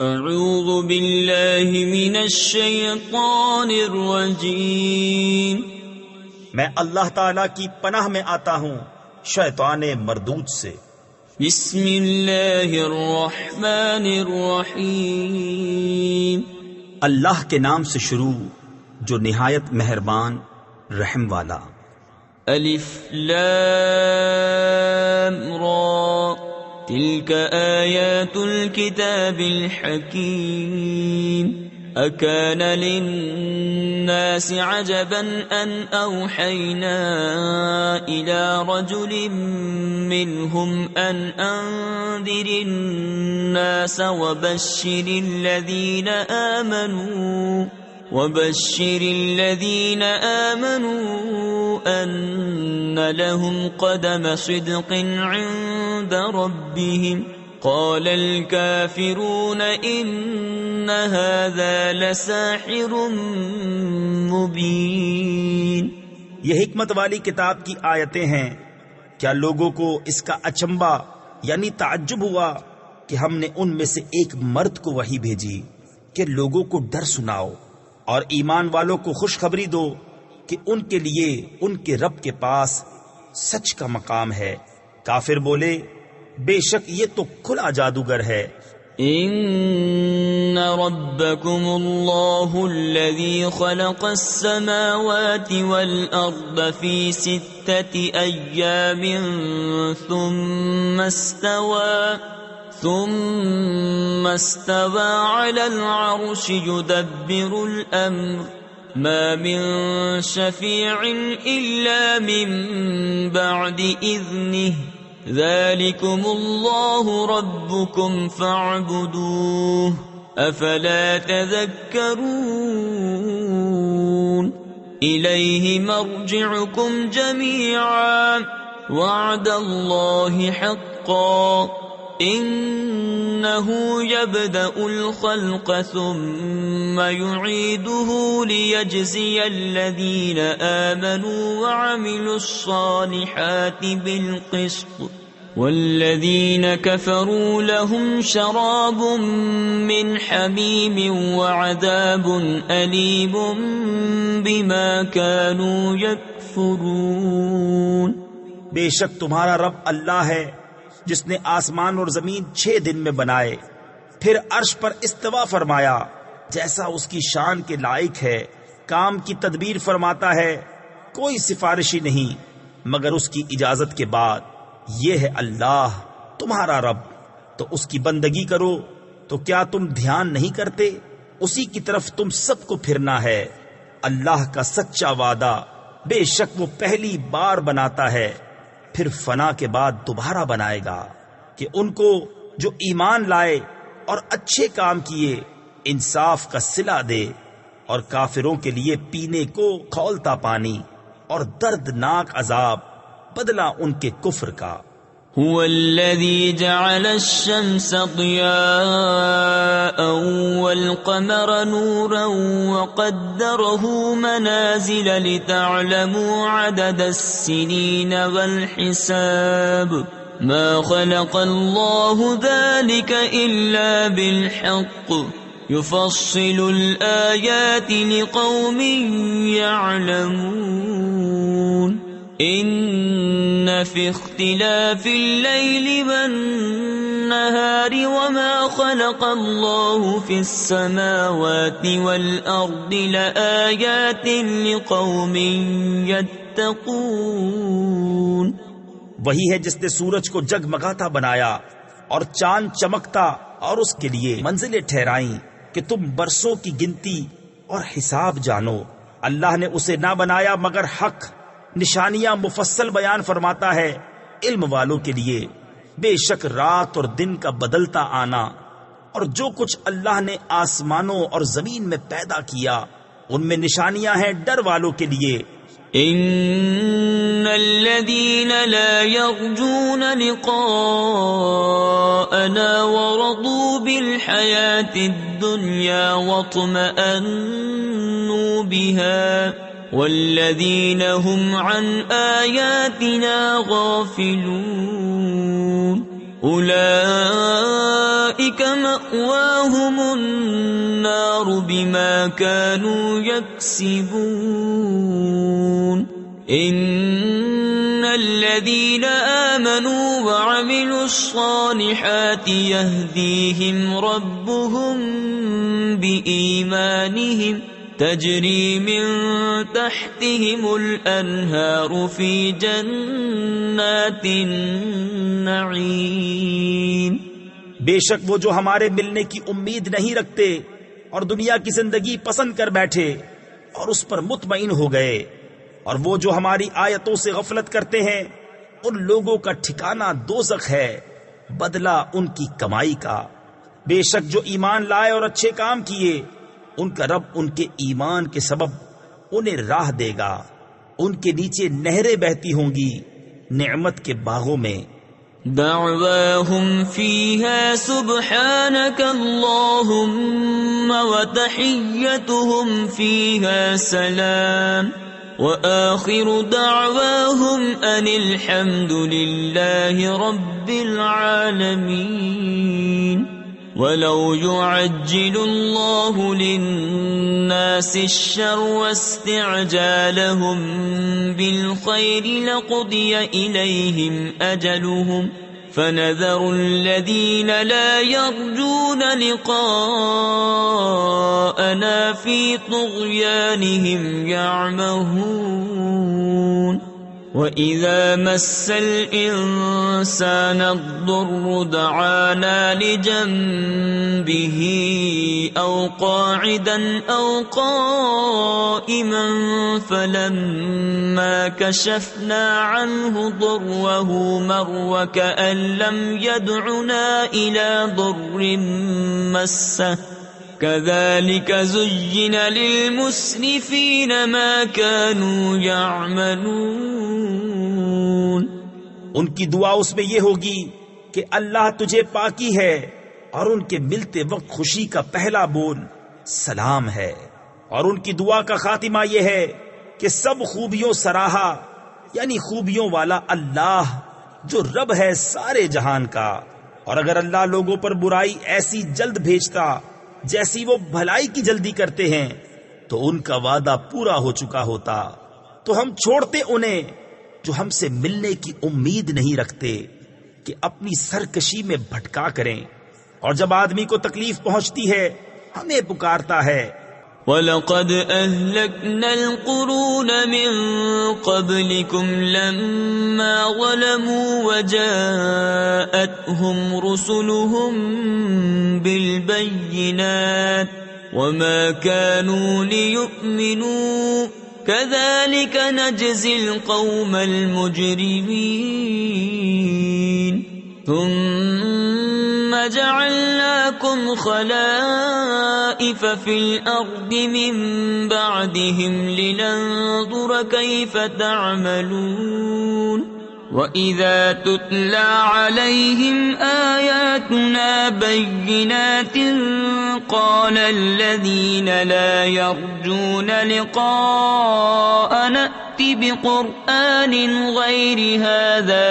اعوذ باللہ من الشیطان الرجیم، میں اللہ تعالیٰ کی پناہ میں آتا ہوں شیطان مردود سے۔ بسم اللہ الرحمن الرحیم، اللہ کے نام سے شروع جو نہایت مہربان رحم والا۔ الف لام را، تلك آیات الكتاب الحکیم، اکان للناس عجبا ان اوحینا الى رجل منهم ان انذر الناس وبشر الذين آمنوا أن لهم قدم صدق عند ربهم، قال الكافرون إن هذا لساحر مبين۔ یہ حکمت والی کتاب کی آیتیں ہیں، کیا لوگوں کو اس کا اچنبھا یعنی تعجب ہوا کہ ہم نے ان میں سے ایک مرد کو وحی بھیجی کہ لوگوں کو ڈر سناؤ اور ایمان والوں کو خوشخبری دو کہ ان کے لیے ان کے رب کے پاس سچ کا مقام ہے۔ کافر بولے بے شک یہ تو کھلا جادوگر ہے۔ ان ربکم اللہ الذی خلق السماوات والارض فی 6 ایام ثم استوى على العرش يدبر الأمر ما من شفيع إلا من بعد إذنه ذلكم الله ربكم فاعبدوه أفلا تذكرون إليه مرجعكم جميعا وعد الله حقا إنه يبدأ الخلق ثم يعيده ليجزي الذين آمنوا وعملوا الصالحات بالقسط والذين كفروا لهم شراب من حميم وعذاب أليم بما كانوا يكفرون۔ بے شک تمہارا رب اللہ ہے جس نے آسمان اور زمین 6 دن میں بنائے، پھر عرش پر استوا فرمایا جیسا اس کی شان کے لائق ہے، کام کی تدبیر فرماتا ہے، کوئی سفارشی نہیں مگر اس کی اجازت کے بعد۔ یہ ہے اللہ تمہارا رب، تو اس کی بندگی کرو۔ تو کیا تم دھیان نہیں کرتے؟ اسی کی طرف تم سب کو پھرنا ہے۔ اللہ کا سچا وعدہ، بے شک وہ پہلی بار بناتا ہے پھر فنا کے بعد دوبارہ بنائے گا، کہ ان کو جو ایمان لائے اور اچھے کام کیے انصاف کا صلہ دے، اور کافروں کے لیے پینے کو کھولتا پانی اور دردناک عذاب بدلہ ان کے کفر کا۔ هو الذي جعل الشمس ضياء والقمر نورا وقدره منازل لتعلموا عدد السنين والحساب ما خلق الله ذلك إلا بالحق يفصل الآيات لقوم يعلمون ان في اختلاف الليل والنهار وما خلق الله في السماوات والارض لآيات لقوم يتقون۔ وہی ہے جس نے سورج کو جگمگاتا بنایا اور چاند چمکتا اور اس کے لیے منزلیں ٹھہرائیں کہ تم برسوں کی گنتی اور حساب جانو۔ اللہ نے اسے نہ بنایا مگر حق، نشانیاں مفصل بیان فرماتا ہے علم والوں کے لیے۔ بے شک رات اور دن کا بدلتا آنا اور جو کچھ اللہ نے آسمانوں اور زمین میں پیدا کیا ان میں نشانیاں ہیں ڈر والوں کے لیے۔ ان الذين لا يرجون لقاءنا ورضوا بالحياة الدنيا واطمأنوا بها والذين هم عن آياتنا غافلون أولئك مأواهم النار بما كانوا يكسبون إن الذين آمنوا وعملوا الصالحات يهديهم ربهم بإيمانهم تجري من تحتهم الأنهار في جنات النعيم. بے شک وہ جو ہمارے ملنے کی امید نہیں رکھتے اور دنیا کی زندگی پسند کر بیٹھے اور اس پر مطمئن ہو گئے، اور وہ جو ہماری آیتوں سے غفلت کرتے ہیں، ان لوگوں کا ٹھکانہ دوزخ ہے، بدلہ ان کی کمائی کا. بے شک جو ایمان لائے اور اچھے کام کیے، ان کا رب ان کے ایمان کے سبب انہیں راہ دے گا، ان کے نیچے نہریں بہتی ہوں گی نعمت کے باغوں میں. دعواهم فيها سبحانك اللهم وتحيتهم فيها سلام وآخر دعواهم أن الحمد لله رب العالمين. ولو يعجل الله للناس الشر واستعجالهم بالخير لقضي إليهم أجلهم فنذر الذين لا يرجون لقاءنا في طغيانهم يعمهون. وَإِذَا مَسَّ الْإِنسَانَ الضُّرُّ دَعَانَا لِجَنبِهِ أَوْ قَاعِدًا أَوْ قَائِمًا فَلَمَّا كَشَفْنَا عَنْهُ ضُرَّهُ مَرَّ كَأَن لَّمْ يَدْعُنَا إِلَى ضُرٍّ مَّسَّهُ كذلك زين للمسرفين ما كانوا يعملون. ان کی دعا اس میں یہ ہوگی کہ اللہ تجھے پاکی ہے، اور ان کے ملتے وقت خوشی کا پہلا بول سلام ہے، اور ان کی دعا کا خاتمہ یہ ہے کہ سب خوبیوں سراہا، یعنی خوبیوں والا اللہ جو رب ہے سارے جہان کا. اور اگر اللہ لوگوں پر برائی ایسی جلد بھیجتا جیسی وہ بھلائی کی جلدی کرتے ہیں تو ان کا وعدہ پورا ہو چکا ہوتا، تو ہم چھوڑتے انہیں جو ہم سے ملنے کی امید نہیں رکھتے کہ اپنی سرکشی میں بھٹکا کریں، اور جب آدمی کو تکلیف پہنچتی ہے ہمیں پکارتا ہے. وَلَقَدْ أَهْلَكْنَا الْقُرُونَ مِنْ قَبْلِكُمْ لَمَّا ظَلَمُوا وَجَاءَتْهُمْ رُسُلُهُم بِالْبَيِّنَاتِ وَمَا كَانُوا لِيُؤْمِنُوا كَذَلِكَ نَجْزِي الْقَوْمَ الْمُجْرِمِينَ. ثُمَّ جَعَلْنَاكُمْ خَلَائِفَ فِي الْأَرْضِ مِنْ بَعْدِهِمْ لِنَنْظُرَ كَيْفَ تَعْمَلُونَ. وَإِذَا تُتْلَى عَلَيْهِمْ آيَاتُنَا بَيِّنَاتٍ قَالَ الَّذِينَ لَا يَرْجُونَ لِقَاءَنَا ائْتِ بِقُرْآنٍ غَيْرِ هَذَا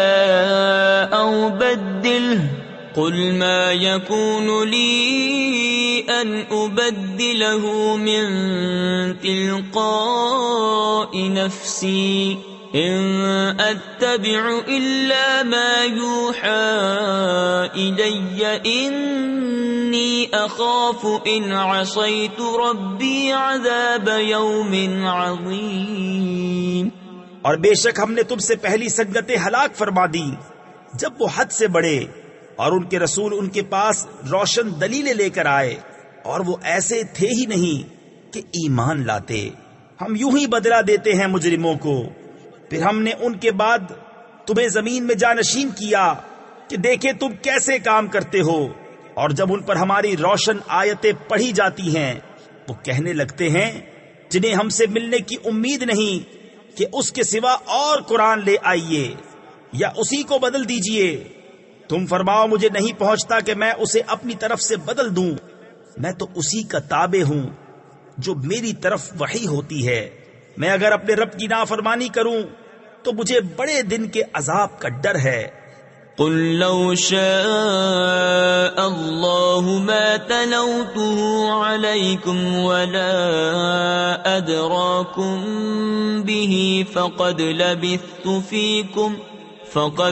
أَوْ بَدِّلْهُ قُلْ مَا يَكُونُ لِي أَنْ أُبَدِّلَهُ مِنْ تِلْقَاءِ نَفْسِي إِنْ أَتَّبِعُ إِلَّا مَا يُوحَى إِلَيَّ إِنِّي أَخَافُ إِنْ عَصَيْتُ رَبِّي عَذَابَ يَوْمٍ عَظِيمٍ. اور بے شک ہم نے تم سے پہلی سنگتیں ہلاک فرما دی جب وہ حد سے بڑھے اور ان کے رسول ان کے پاس روشن دلیلیں لے کر آئے، اور وہ ایسے تھے ہی نہیں کہ ایمان لاتے. ہم یوں ہی بدلہ دیتے ہیں مجرموں کو. پھر ہم نے ان کے بعد تمہیں زمین میں جانشین کیا کہ دیکھے تم کیسے کام کرتے ہو، اور جب ان پر ہماری روشن آیتیں پڑھی جاتی ہیں وہ کہنے لگتے ہیں جنہیں ہم سے ملنے کی امید نہیں کہ اس کے سوا اور قرآن لے آئیے یا اسی کو بدل دیجئے. تم فرماؤ مجھے نہیں پہنچتا کہ میں اسے اپنی طرف سے بدل دوں، میں تو اسی کا تابع ہوں جو میری طرف وحی ہوتی ہے. میں اگر اپنے رب کی نافرمانی کروں تو مجھے بڑے دن کے عذاب کا ڈر ہے. قل لو شاء الله ما تلوته عليكم ولا أدراكم به فقد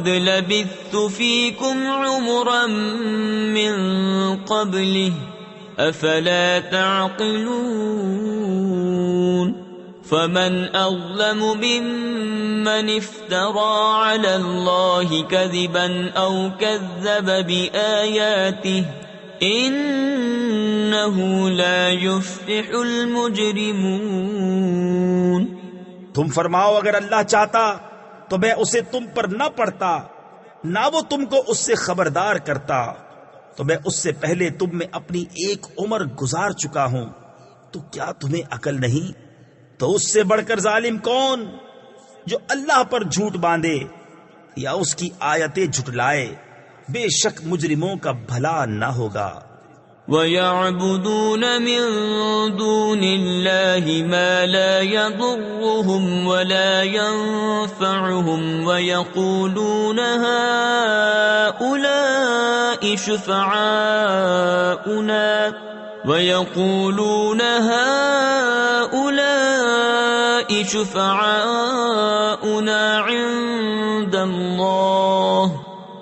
لبثت فيكم عمرا من قبله أفلا تعقلون فمن أظلم ممن افترى على الله كذبا أو كذب بآياته إنه لا يفلح المجرمون. تم فرماؤ اگر اللہ چاہتا تو میں اسے تم پر نہ پڑھتا، نہ وہ تم کو اس سے خبردار کرتا، تو میں اس سے پہلے تم میں اپنی ایک عمر گزار چکا ہوں، تو کیا تمہیں عقل نہیں؟ تو اس سے بڑھ کر ظالم کون جو اللہ پر جھوٹ باندھے یا اس کی آیتیں جھٹلائے؟ بے شک مجرموں کا بھلا نہ ہوگا. وَيَعْبُدُونَ مِن دُونِ اللَّهِ مَا لَا يَضُرُّهُمْ وَلَا يَنفَعُهُمْ وَيَقُولُونَ هَؤُلَاءِ شُفَعَاؤُنَا عِندَ اللَّهِ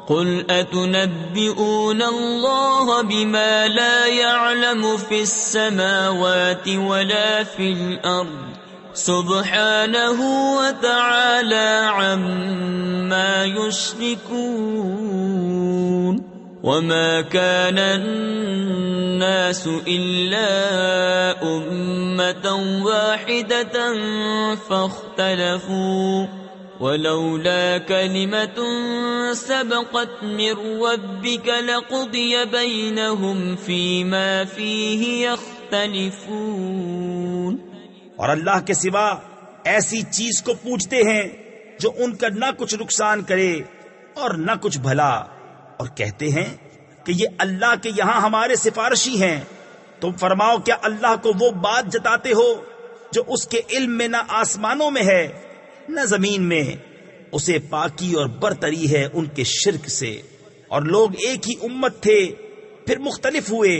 قل أتنبئون الله بما لا يعلم في السماوات ولا في الأرض سبحانه وتعالى عما يشركون. وما كان الناس إلا أمة واحدة فاختلفوا ولولا كلمة سبقت من ربك لقضي بينهم فيما فيه يختلفون. اور اللہ کے سوا ایسی چیز کو پوجتے ہیں جو ان کا نہ کچھ نقصان کرے اور نہ کچھ بھلا، اور کہتے ہیں کہ یہ اللہ کے یہاں ہمارے سفارشی ہیں. تم فرماؤ کیا اللہ کو وہ بات جتاتے ہو جو اس کے علم میں نہ آسمانوں میں ہے نہ زمین میں؟ اسے پاکی اور برتری ہے ان کے شرک سے. اور لوگ ایک ہی امت تھے پھر مختلف ہوئے،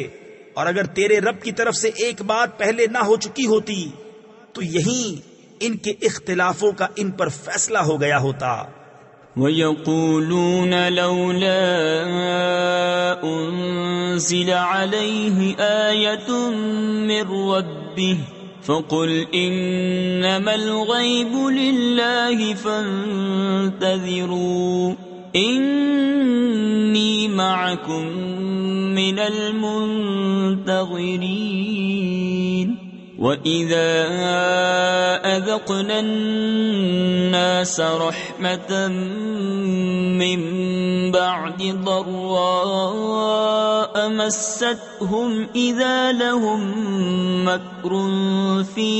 اور اگر تیرے رب کی طرف سے ایک بات پہلے نہ ہو چکی ہوتی تو یہیں ان کے اختلافوں کا ان پر فیصلہ ہو گیا ہوتا. وَيَقُولُونَ لَوْلَا أُنزِلَ عَلَيْهِ آيَةٌ مِّن رَّبِّهِ فَقُلْ إِنَّمَا الْغَيْبُ لِلَّهِ فَانتَظِرُوا إِنِّي مَعَكُمْ مِنَ الْمُنتَظِرِينَ. وَإِذَا أَذَقْنَا النَّاسَ رَحْمَةً مِّن بَعْدِ ضَرَّاءَ مَسَّتْهُمْ إِذَا لَهُم مَّكْرٌ فِي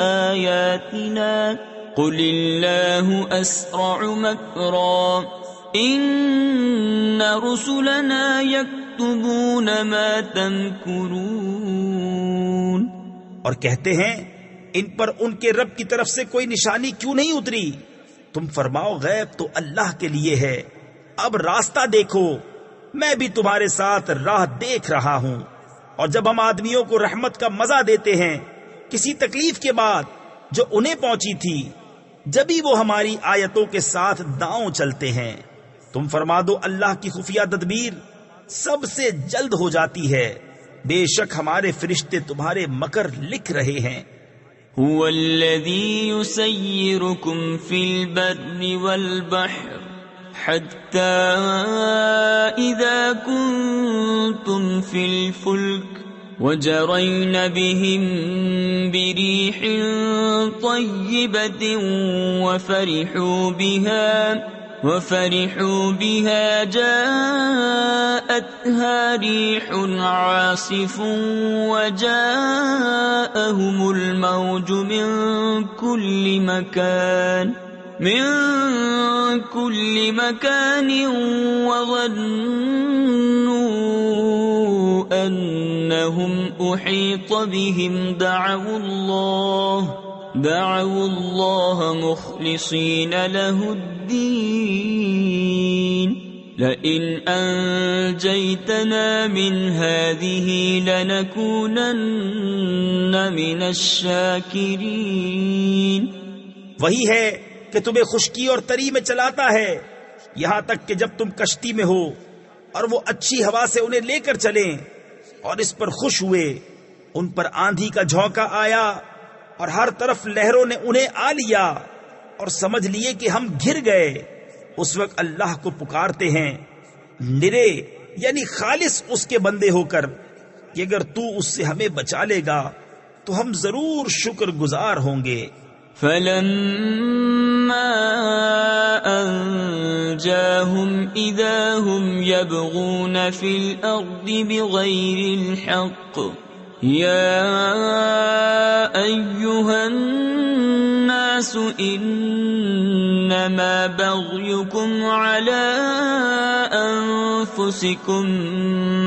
آيَاتِنَا قُلِ اللَّهُ أَسْرَعُ مَكْرًا إِنَّ رُسُلَنَا يَكْتُبُونَ مَا تَمْكُرُونَ. اور کہتے ہیں ان پر ان کے رب کی طرف سے کوئی نشانی کیوں نہیں اتری؟ تم فرماؤ غیب تو اللہ کے لیے ہے، اب راستہ دیکھو، میں بھی تمہارے ساتھ راہ دیکھ رہا ہوں. اور جب ہم آدمیوں کو رحمت کا مزہ دیتے ہیں کسی تکلیف کے بعد جو انہیں پہنچی تھی، جبھی وہ ہماری آیتوں کے ساتھ داؤں چلتے ہیں. تم فرما دو اللہ کی خفیہ تدبیر سب سے جلد ہو جاتی ہے، بے شک ہمارے فرشتے تمہارے مکر لکھ رہے ہیں. هو الذي يسيركم في البر والبحر حتى إذا كنتم في الفلك وجرين بهم بريح طيبة وفرحوا بها جاءتها ريح عاصف وجاءهم الموج من كل مكان وظنوا أنهم أحيط بهم دعوا الله مخلصين له الدين لئن أنجيتنا من هذه لنكونن من الشاكرين. وہی ہے کہ تمہیں خشکی اور تری میں چلاتا ہے یہاں تک کہ جب تم کشتی میں ہو اور وہ اچھی ہوا سے انہیں لے کر چلیں اور اس پر خوش ہوئے. ان پر آندھی کا جھونکا آیا اور ہر طرف لہروں نے انہیں آ لیا اور سمجھ لیے کہ ہم گر گئے. اس وقت اللہ کو پکارتے ہیں نرے یعنی خالص اس کے بندے ہو کر کہ اگر تو اس سے ہمیں بچا لے گا تو ہم ضرور شکر گزار ہوں گے. فلما أنجاهم إذا هم يبغون في الأرض بغير الحق يا أيها الناس إنما بغيكم على أنفسكم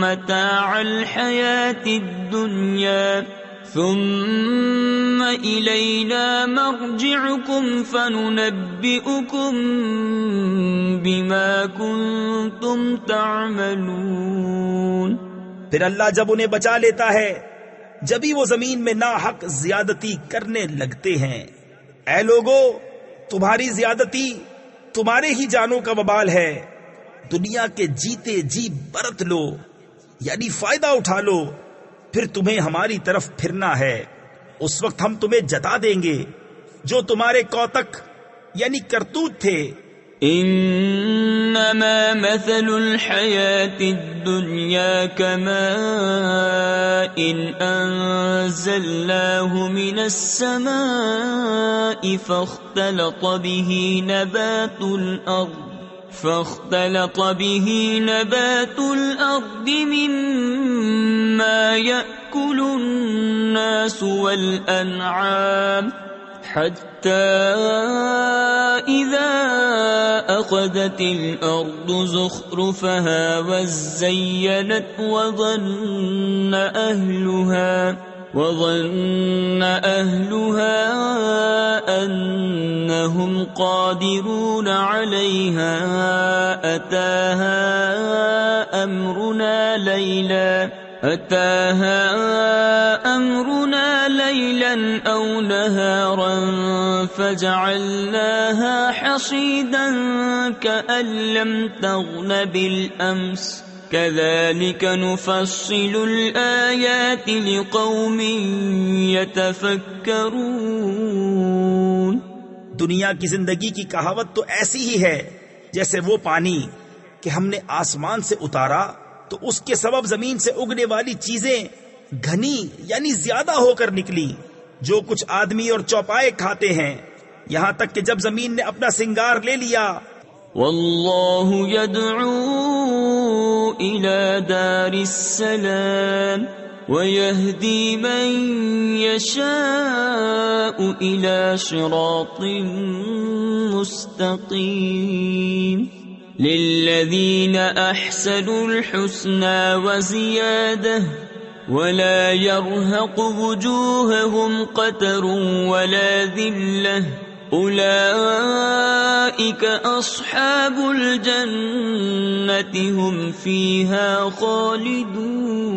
متاع الحياة الدنيا ثم إلينا مرجعكم فننبئكم بما كنتم تعملون. پھر اللہ جب انہیں بچا لیتا ہے جبھی وہ زمین میں ناحق زیادتی کرنے لگتے ہیں. اے لوگو تمہاری زیادتی تمہارے ہی جانوں کا وبال ہے. دنیا کے جیتے جی برت لو یعنی فائدہ اٹھا لو پھر تمہیں ہماری طرف پھرنا ہے. اس وقت ہم تمہیں جتا دیں گے جو تمہارے کوتک یعنی کرتوت تھے. انما مثل الحياة الدنيا كماء انزلناه من السماء فاختلط به نبات الأرض مما يأكل الناس والأنعام حتى إذا أخذت الأرض زخرفها وزينت وظن أهلها أنهم قادرون عليها أتاها أمرنا ليلا أو نهارا فجعلناها حصيدا كأن لم تغن بالأمس كذلك نفصل الآيات لقوم يتفكرون. دنیا کی زندگی کی کہاوت تو ایسی ہی ہے جیسے وہ پانی کہ ہم نے آسمان سے اتارا تو اس کے سبب زمین سے اگنے والی چیزیں گھنی یعنی زیادہ ہو کر نکلی جو کچھ آدمی اور چوپائے کھاتے ہیں یہاں تک کہ جب زمین نے اپنا سنگار لے لیا. واللہ يدعو إلى دار السلام ويهدي من يشاء إلى صراط مستقيم. للذين أحسنوا الحسنى وزيادة ولا يرهق وجوههم قتر ولا ذلة أولئك أصحاب الجنة هم فيها خالدون.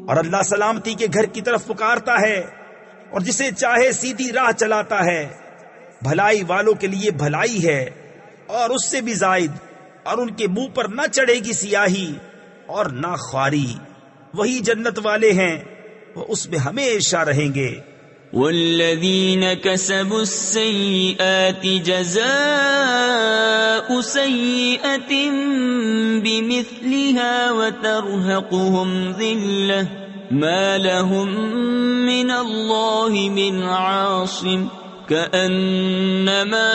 اور اللہ سلامتی کے گھر کی طرف پکارتا ہے اور جسے چاہے سیدھی راہ چلاتا ہے. بھلائی والوں کے لیے بھلائی ہے اور اس سے بھی زائد اور ان کے منہ پر نہ چڑھے گی سیاہی اور نہ خواری. وہی جنت والے ہیں وہ اس میں ہمیشہ رہیں گے. والذین کسبوا السیئات جزاء سیئۃ بمثلها وترهقهم ذلة ما لهم من الله من عاصم كأنما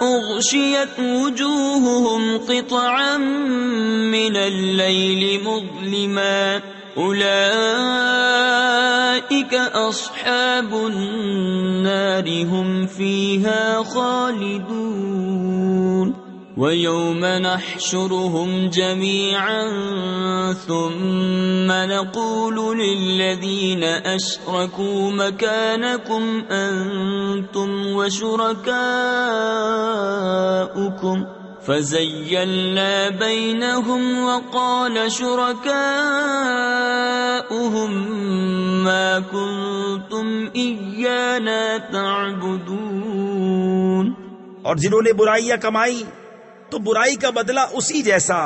أغشيت وجوههم قطعا من الليل مظلما أولئك أصحاب النار هم فيها خالدون. وَيَوْمَ نَحْشُرُهُمْ جَمِيعًا ثُمَّ نَقُولُ لِلَّذِينَ أَشْرَكُوا مَكَانَكُمْ أَنْتُمْ وَشُرَكَاؤُكُمْ فَزَيَّلْنَا بَيْنَهُمْ وَقَالَ شُرَكَاؤُهُمْ مَا كُنْتُمْ إِيَّانَا تَعْبُدُونَ۔ اور جنہوں نے برائیاں کمائی تو برائی کا بدلہ اسی جیسا،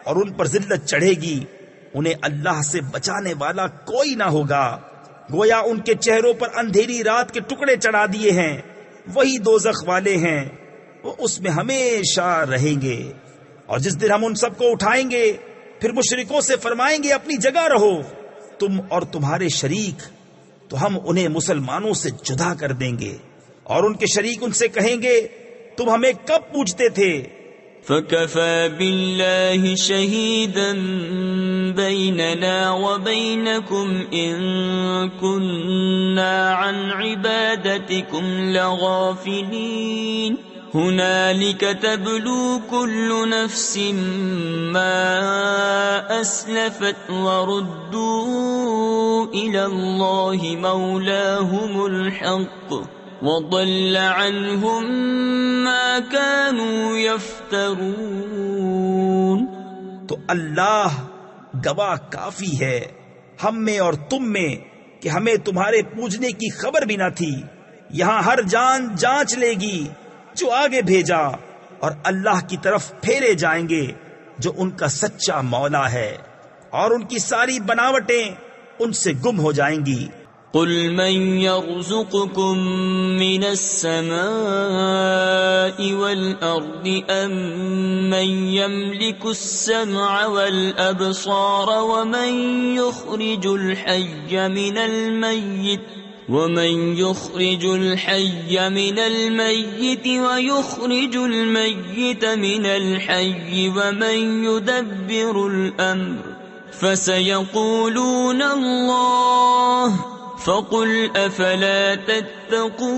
اور ان پر ذلت چڑھے گی، انہیں اللہ سے بچانے والا کوئی نہ ہوگا، گویا ان کے چہروں پر اندھیری رات کے ٹکڑے چڑھا دیے ہیں، وہی دوزخ والے ہیں، وہ اس میں ہمیشہ رہیں گے۔ اور جس دن ہم ان سب کو اٹھائیں گے پھر مشرکوں سے فرمائیں گے اپنی جگہ رہو، تم اور تمہارے شریک، تو ہم انہیں مسلمانوں سے جدا کر دیں گے، اور ان کے شریک ان سے کہیں گے تم ہمیں کب پوچھتے تھے؟ فَكَفَى بِاللَّهِ شَهِيدًا بَيْنَنَا وَبَيْنَكُمْ إِن كُنَّا عَنْ عِبَادَتِكُمْ لَغَافِلِينَ هُنَالِكَ تَبْلُو كُلُّ نَفْسٍ مَا أَسْلَفَتْ وَرُدُّوا إِلَى اللَّهِ مَوْلَاهُمُ الْحَقِّ وَضَلَّ عَنْهُمْ مَا كَانُوا يَفْتَرُونَ۔ تو اللہ گواہ کافی ہے ہم میں اور تم میں کہ ہمیں تمہارے پوجنے کی خبر بھی نہ تھی۔ یہاں ہر جان جانچ لے گی جو آگے بھیجا، اور اللہ کی طرف پھیرے جائیں گے جو ان کا سچا مولا ہے، اور ان کی ساری بناوٹیں ان سے گم ہو جائیں گی۔ قُلْ مَنْ يَرْزُقُكُم مِّنَ السَّمَاءِ وَالْأَرْضِ أَمَّن يَمْلِكُ السَّمْعَ وَالْأَبْصَارَ وَمَنْ يُخْرِجُ الْحَيَّ مِنَ الْمَيِّتِ وَيُخْرِجُ الْمَيِّتَ مِنَ الْحَيِّ وَمَنْ يُدَبِّرُ الْأَمْرَ فَسَيَقُولُونَ اللَّهُ فَقُلْ أَفَلَا تَتَّقُونَ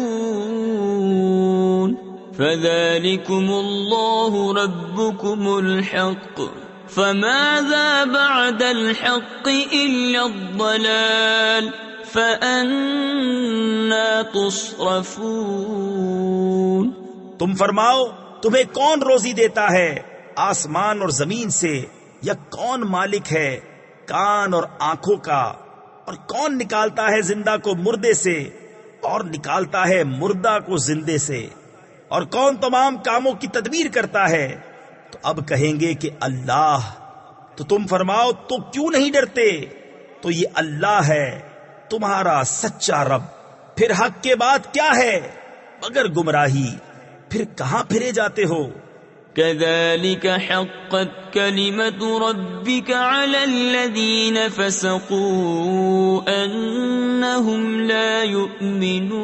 فَذَلِكُمُ اللَّهُ رَبُّكُمُ الْحَقُّ فَمَاذَا بَعْدَ الْحَقِّ إِلَّا الضَّلَالُ فَأَنَّى تُصْرَفُونَ۔ تم فرماؤ تمہیں کون روزی دیتا ہے آسمان اور زمین سے، یا کون مالک ہے کان اور آنکھوں کا، اور کون نکالتا ہے زندہ کو مردے سے اور نکالتا ہے مردہ کو زندے سے، اور کون تمام کاموں کی تدبیر کرتا ہے؟ تو اب کہیں گے کہ اللہ۔ تو تم فرماؤ تو کیوں نہیں ڈرتے؟ تو یہ اللہ ہے تمہارا سچا رب، پھر حق کے بعد کیا ہے مگر گمراہی، پھر کہاں پھرے جاتے ہو؟ كَذَلِكَ حَقَّتْ كَلِمَةُ رَبِّكَ عَلَى الَّذِينَ فَسَقُوا أَنَّهُمْ لَا يُؤْمِنُونَ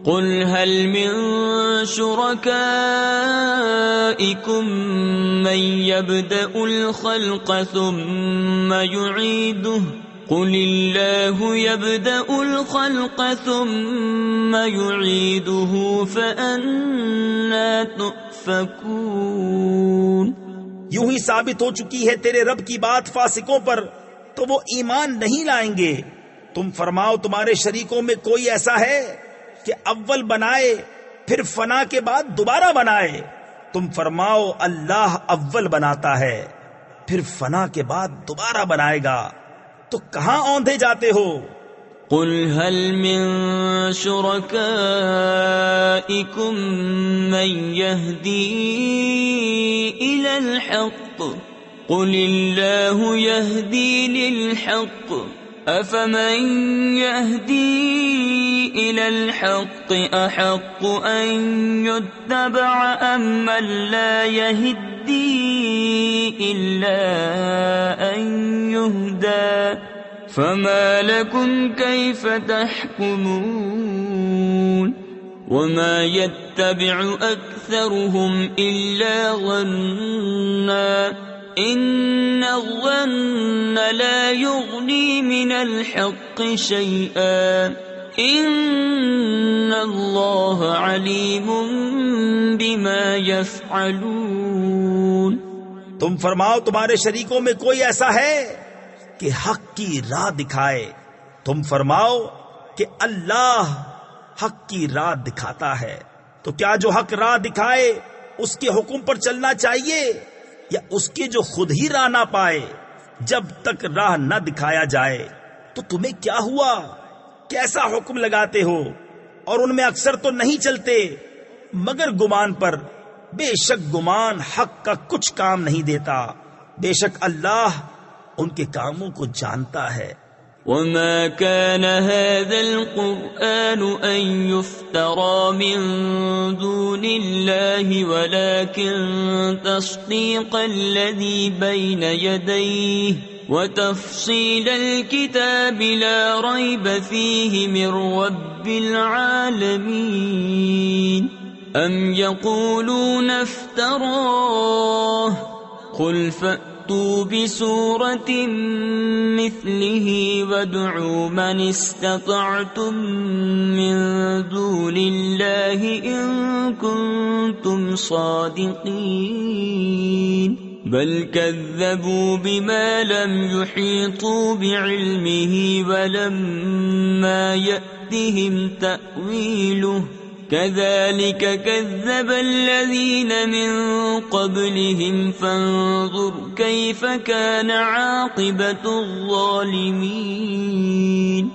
قُلْ هَلْ مِن شُرَكَائِكُم مَّن يَبْدَأُ الْخَلْقَ ثُمَّ يُعِيدُهُ قُلِ اللَّهُ يَبْدَأُ الْخَلْقَ ثُمَّ يُعِيدُهُ فَأَنَّىٰ تُؤْفَكُونَ۔ یوں ہی ثابت ہو چکی ہے تیرے رب کی بات فاسقوں پر، تو وہ ایمان نہیں لائیں گے۔ تم فرماؤ تمہارے شریکوں میں کوئی ایسا ہے کہ اول بنائے پھر فنا کے بعد دوبارہ بنائے؟ تم فرماؤ اللہ اول بناتا ہے پھر فنا کے بعد دوبارہ بنائے گا، تو کہاں اوندھے جاتے ہو؟ قُلْ هَلْ مِن شُرَكَائِكُم مَّن يَهْدِي إِلَى الْحَقِّ قُلِ اللَّهُ يَهْدِي لِلْحَقِّ أَفَمَن يَهْدِي إِلَى الْحَقِّ أَحَقُّ أَن يُتَّبَعَ أَمَّن لَّا يَهِدِّي إِلَّا أَن يُهْدَىٰ فَمَا لَكُمْ كَيْفَ تَحْكُمُونَ وَمَا يَتَّبِعُ أَكْثَرُهُمْ إِلَّا ظَنًّا إِنَّ الظَّنَّ لَا يُغْنِي مِنَ الْحَقِّ شَيْئًا ان اللہ علیم بما یفعلون. تم فرماؤ تمہارے شریکوں میں کوئی ایسا ہے کہ حق کی راہ دکھائے؟ تم فرماؤ کہ اللہ حق کی راہ دکھاتا ہے. تو کیا جو حق راہ دکھائے اس کے حکم پر چلنا چاہیے یا اس کے جو خود ہی راہ نہ پائے؟ جب تک راہ نہ دکھایا جائے تو تمہیں کیا ہوا؟ کیسا حکم لگاتے ہو؟ اور ان میں اکثر تو نہیں چلتے مگر گمان پر. بے شک گمان حق کا کچھ کام نہیں دیتا. بے شک اللہ ان کے کاموں کو جانتا ہے. وما كان هذا القرآن أن يفترى من دون الله ولكن تصديق الذي بين يديه وتفصيل الكتاب لا ريب فيه من رب العالمين. أم يقولون افتراه قل فأتوا بسورة مثله وادعوا من استطعتم من دون الله إن كنتم صادقين. بل كذبوا بما لم يحيطوا بعلمه ولما يأتهم تأويله كذلك كذب الذين من قبلهم فانظر كيف كان عاقبة الظالمين.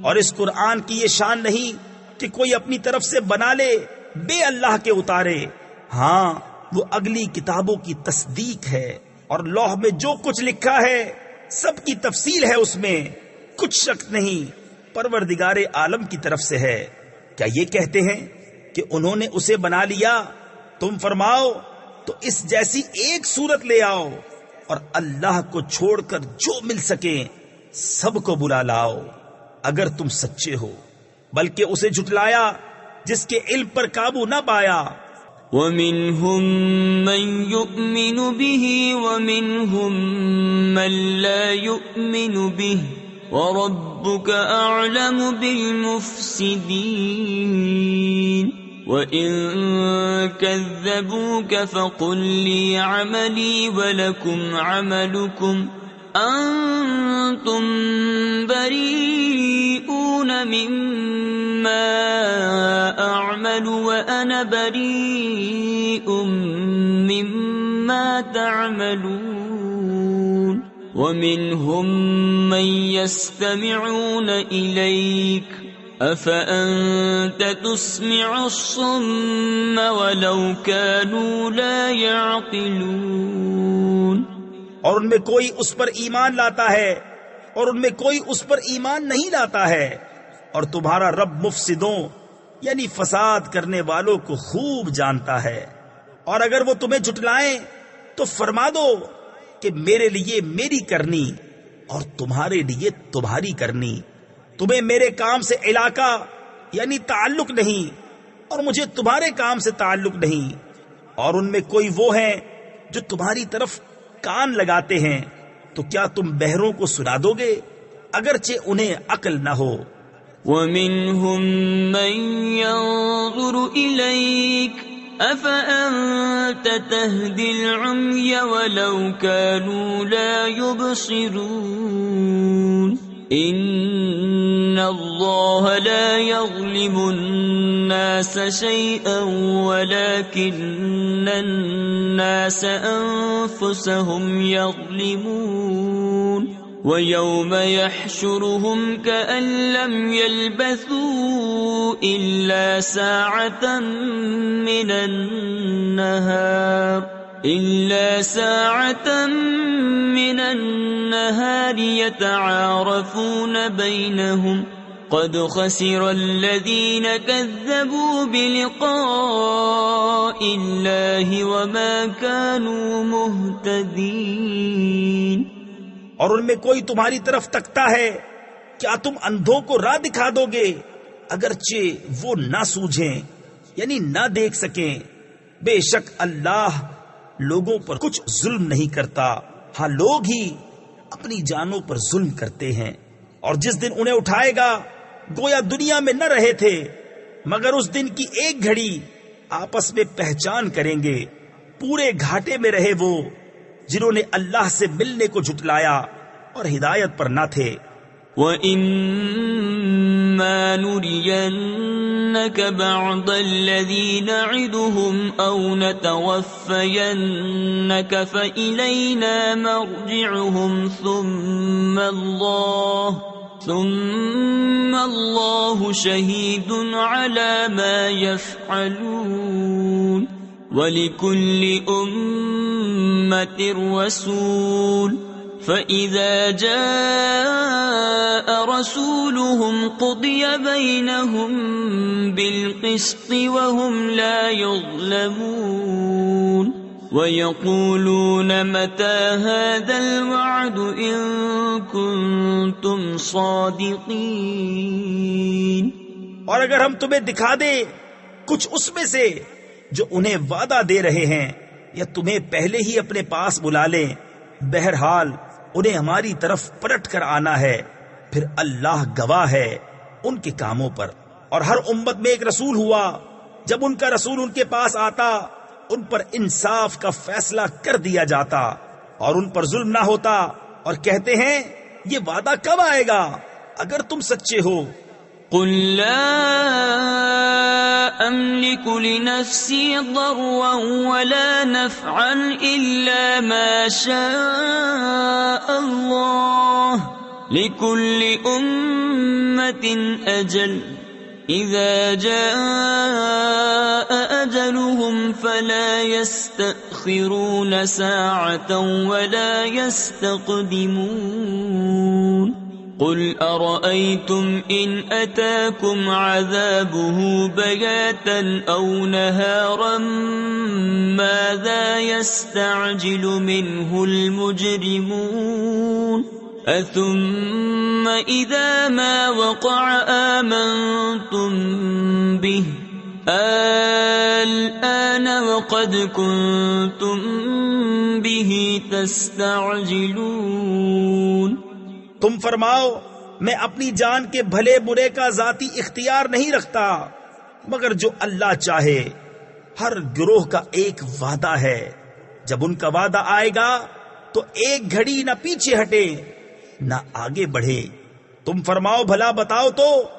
اور اس قرآن کی یہ شان نہیں کہ کوئی اپنی طرف سے بنا لے بے اللہ کے اتارے. ہاں وہ اگلی کتابوں کی تصدیق ہے اور لوح میں جو کچھ لکھا ہے سب کی تفصیل ہے. اس میں کچھ شک نہیں پروردگار عالم کی طرف سے ہے. کیا یہ کہتے ہیں کہ انہوں نے اسے بنا لیا؟ تم فرماؤ تو اس جیسی ایک صورت لے آؤ اور اللہ کو چھوڑ کر جو مل سکے سب کو بلا لاؤ اگر تم سچے ہو. بلکہ اسے جھٹلایا جس کے علم پر قابو نہ پایا. وَمِنْهُمْ مَنْ يُؤْمِنُ بِهِ وَمِنْهُمْ مَنْ لَا يُؤْمِنُ بِهِ وَرَبُّكَ أَعْلَمُ بِالْمُفْسِدِينَ. وَإِن كَذَّبُوكَ فَقُلْ لِي عَمَلِي وَلَكُمْ عَمَلُكُمْ أَنْتُمْ بَرِيئُونَ مِمَّا أَعْمَلُ وَأَنَا بَرِيءٌ مِمَّا تَعْمَلُونَ. وَمِنْهُمْ مَنْ يَسْتَمِعُونَ إِلَيْكَ أَفَأَنْتَ تُسْمِعُ الصُّمَّ وَلَوْ كَانُوا لَا يَعْقِلُونَ. اور ان میں کوئی اس پر ایمان لاتا ہے اور ان میں کوئی اس پر ایمان نہیں لاتا ہے. اور تمہارا رب مفسدوں یعنی فساد کرنے والوں کو خوب جانتا ہے. اور اگر وہ تمہیں جھٹلائیں تو فرما دو کہ میرے لیے میری کرنی اور تمہارے لیے تمہاری کرنی. تمہیں میرے کام سے علاقہ یعنی تعلق نہیں اور مجھے تمہارے کام سے تعلق نہیں. اور ان میں کوئی وہ ہیں جو تمہاری طرف کان لگاتے ہیں تو کیا تم بہروں کو سنا دو گے اگرچہ انہیں عقل نہ ہو. وَمِنْهُمْ مَنْ يَنظُرُ إِلَيْكَ أَفَأَنْتَ تَهْدِي الْعُمْيَ وَلَوْ كَانُوا لَا يُبْصِرُونَ. إِنَّ اللَّهَ لَا يَظْلِمُ النَّاسَ شَيْئًا وَلَكِنَّ النَّاسَ أَنفُسَهُمْ يَظْلِمُونَ. وَيَوْمَ يَحْشُرُهُمْ كَأَنْ لَمْ يَلْبَثُوا إِلَّا سَاعَةً مِّنَ النَّهَارِ يَتَعَارَفُونَ بَيْنَهُمْ قَدْ خَسِرَ الَّذِينَ كَذَّبُوا بِلِقَاءِ اللَّهِ وَمَا كَانُوا مُهْتَدِينَ. اور ان میں کوئی تمہاری طرف تکتا ہے، کیا تم اندھوں کو راہ دکھا دو گے اگرچہ وہ نہ سوجھیں یعنی نہ دیکھ سکیں؟ بے شک اللہ لوگوں پر کچھ ظلم نہیں کرتا. ہاں لوگ ہی اپنی جانوں پر ظلم کرتے ہیں. اور جس دن انہیں اٹھائے گا گویا دنیا میں نہ رہے تھے مگر اس دن کی ایک گھڑی آپس میں پہچان کریں گے۔ پورے گھاٹے میں رہے وہ جنہوں نے اللہ سے ملنے کو جھٹلایا اور ہدایت پر نہ تھے۔ وَإِمَّا نُرِيَنَّكَ بَعْضَ الَّذِي نَعِدُهُمْ أَوْ نَتَوَفَّيَنَّكَ فَإِلَيْنَا مَرْجِعُهُمْ ثُمَّ اللَّهُ شَهِيدٌ عَلَى مَا يَفْعَلُونَ وَلِكُلِّ أُمَّةٍ رَسُولٌ فَإِذَا جَاءَ رَسُولُهُمْ قُضِيَ بَيْنَهُمْ بِالْقِسْطِ وَهُمْ لَا يُظْلَمُونَ وَيَقُولُونَ مَتَى هَذَا الْوَعْدُ إِن كُنتُمْ صَادِقِينَ۔ اور اگر ہم تمہیں دکھا دیں کچھ اس میں سے جو انہیں وعدہ دے رہے ہیں یا تمہیں پہلے ہی اپنے پاس بلا لیں، بہرحال انہیں ہماری طرف پلٹ کر آنا ہے، پھر اللہ گواہ ہے ان کے کاموں پر۔ اور ہر امت میں ایک رسول ہوا، جب ان کا رسول ان کے پاس آتا ان پر انصاف کا فیصلہ کر دیا جاتا اور ان پر ظلم نہ ہوتا، اور کہتے ہیں یہ وعدہ کب آئے گا اگر تم سچے ہو۔ قُل لَّا أَمْلِكُ لِنَفْسِي ضَرًّا وَلَا نَفْعًا إِلَّا مَا شَاءَ اللَّهُ لِكُلِّ أُمَّةٍ أَجَلٌ إِذَا جَاءَ أَجَلُهُمْ فَلَا يَسْتَأْخِرُونَ سَاعَةً وَلَا يَسْتَقْدِمُونَ قُلْ أَرَأَيْتُمْ إِنْ أَتَاكُمْ عَذَابُهُ بَيَاتًا أَوْ نَهَارًا مَاذَا يَسْتَعْجِلُ مِنْهُ الْمُجْرِمُونَ أَثُمَّ إِذَا مَا وَقَعَ آمَنْتُمْ بِهِ الْآنَ وَقَدْ كُنْتُمْ بِهِ تَسْتَعْجِلُونَ۔ تم فرماؤ میں اپنی جان کے بھلے برے کا ذاتی اختیار نہیں رکھتا مگر جو اللہ چاہے۔ ہر گروہ کا ایک وعدہ ہے، جب ان کا وعدہ آئے گا تو ایک گھڑی نہ پیچھے ہٹے نہ آگے بڑھے۔ تم فرماؤ بھلا بتاؤ تو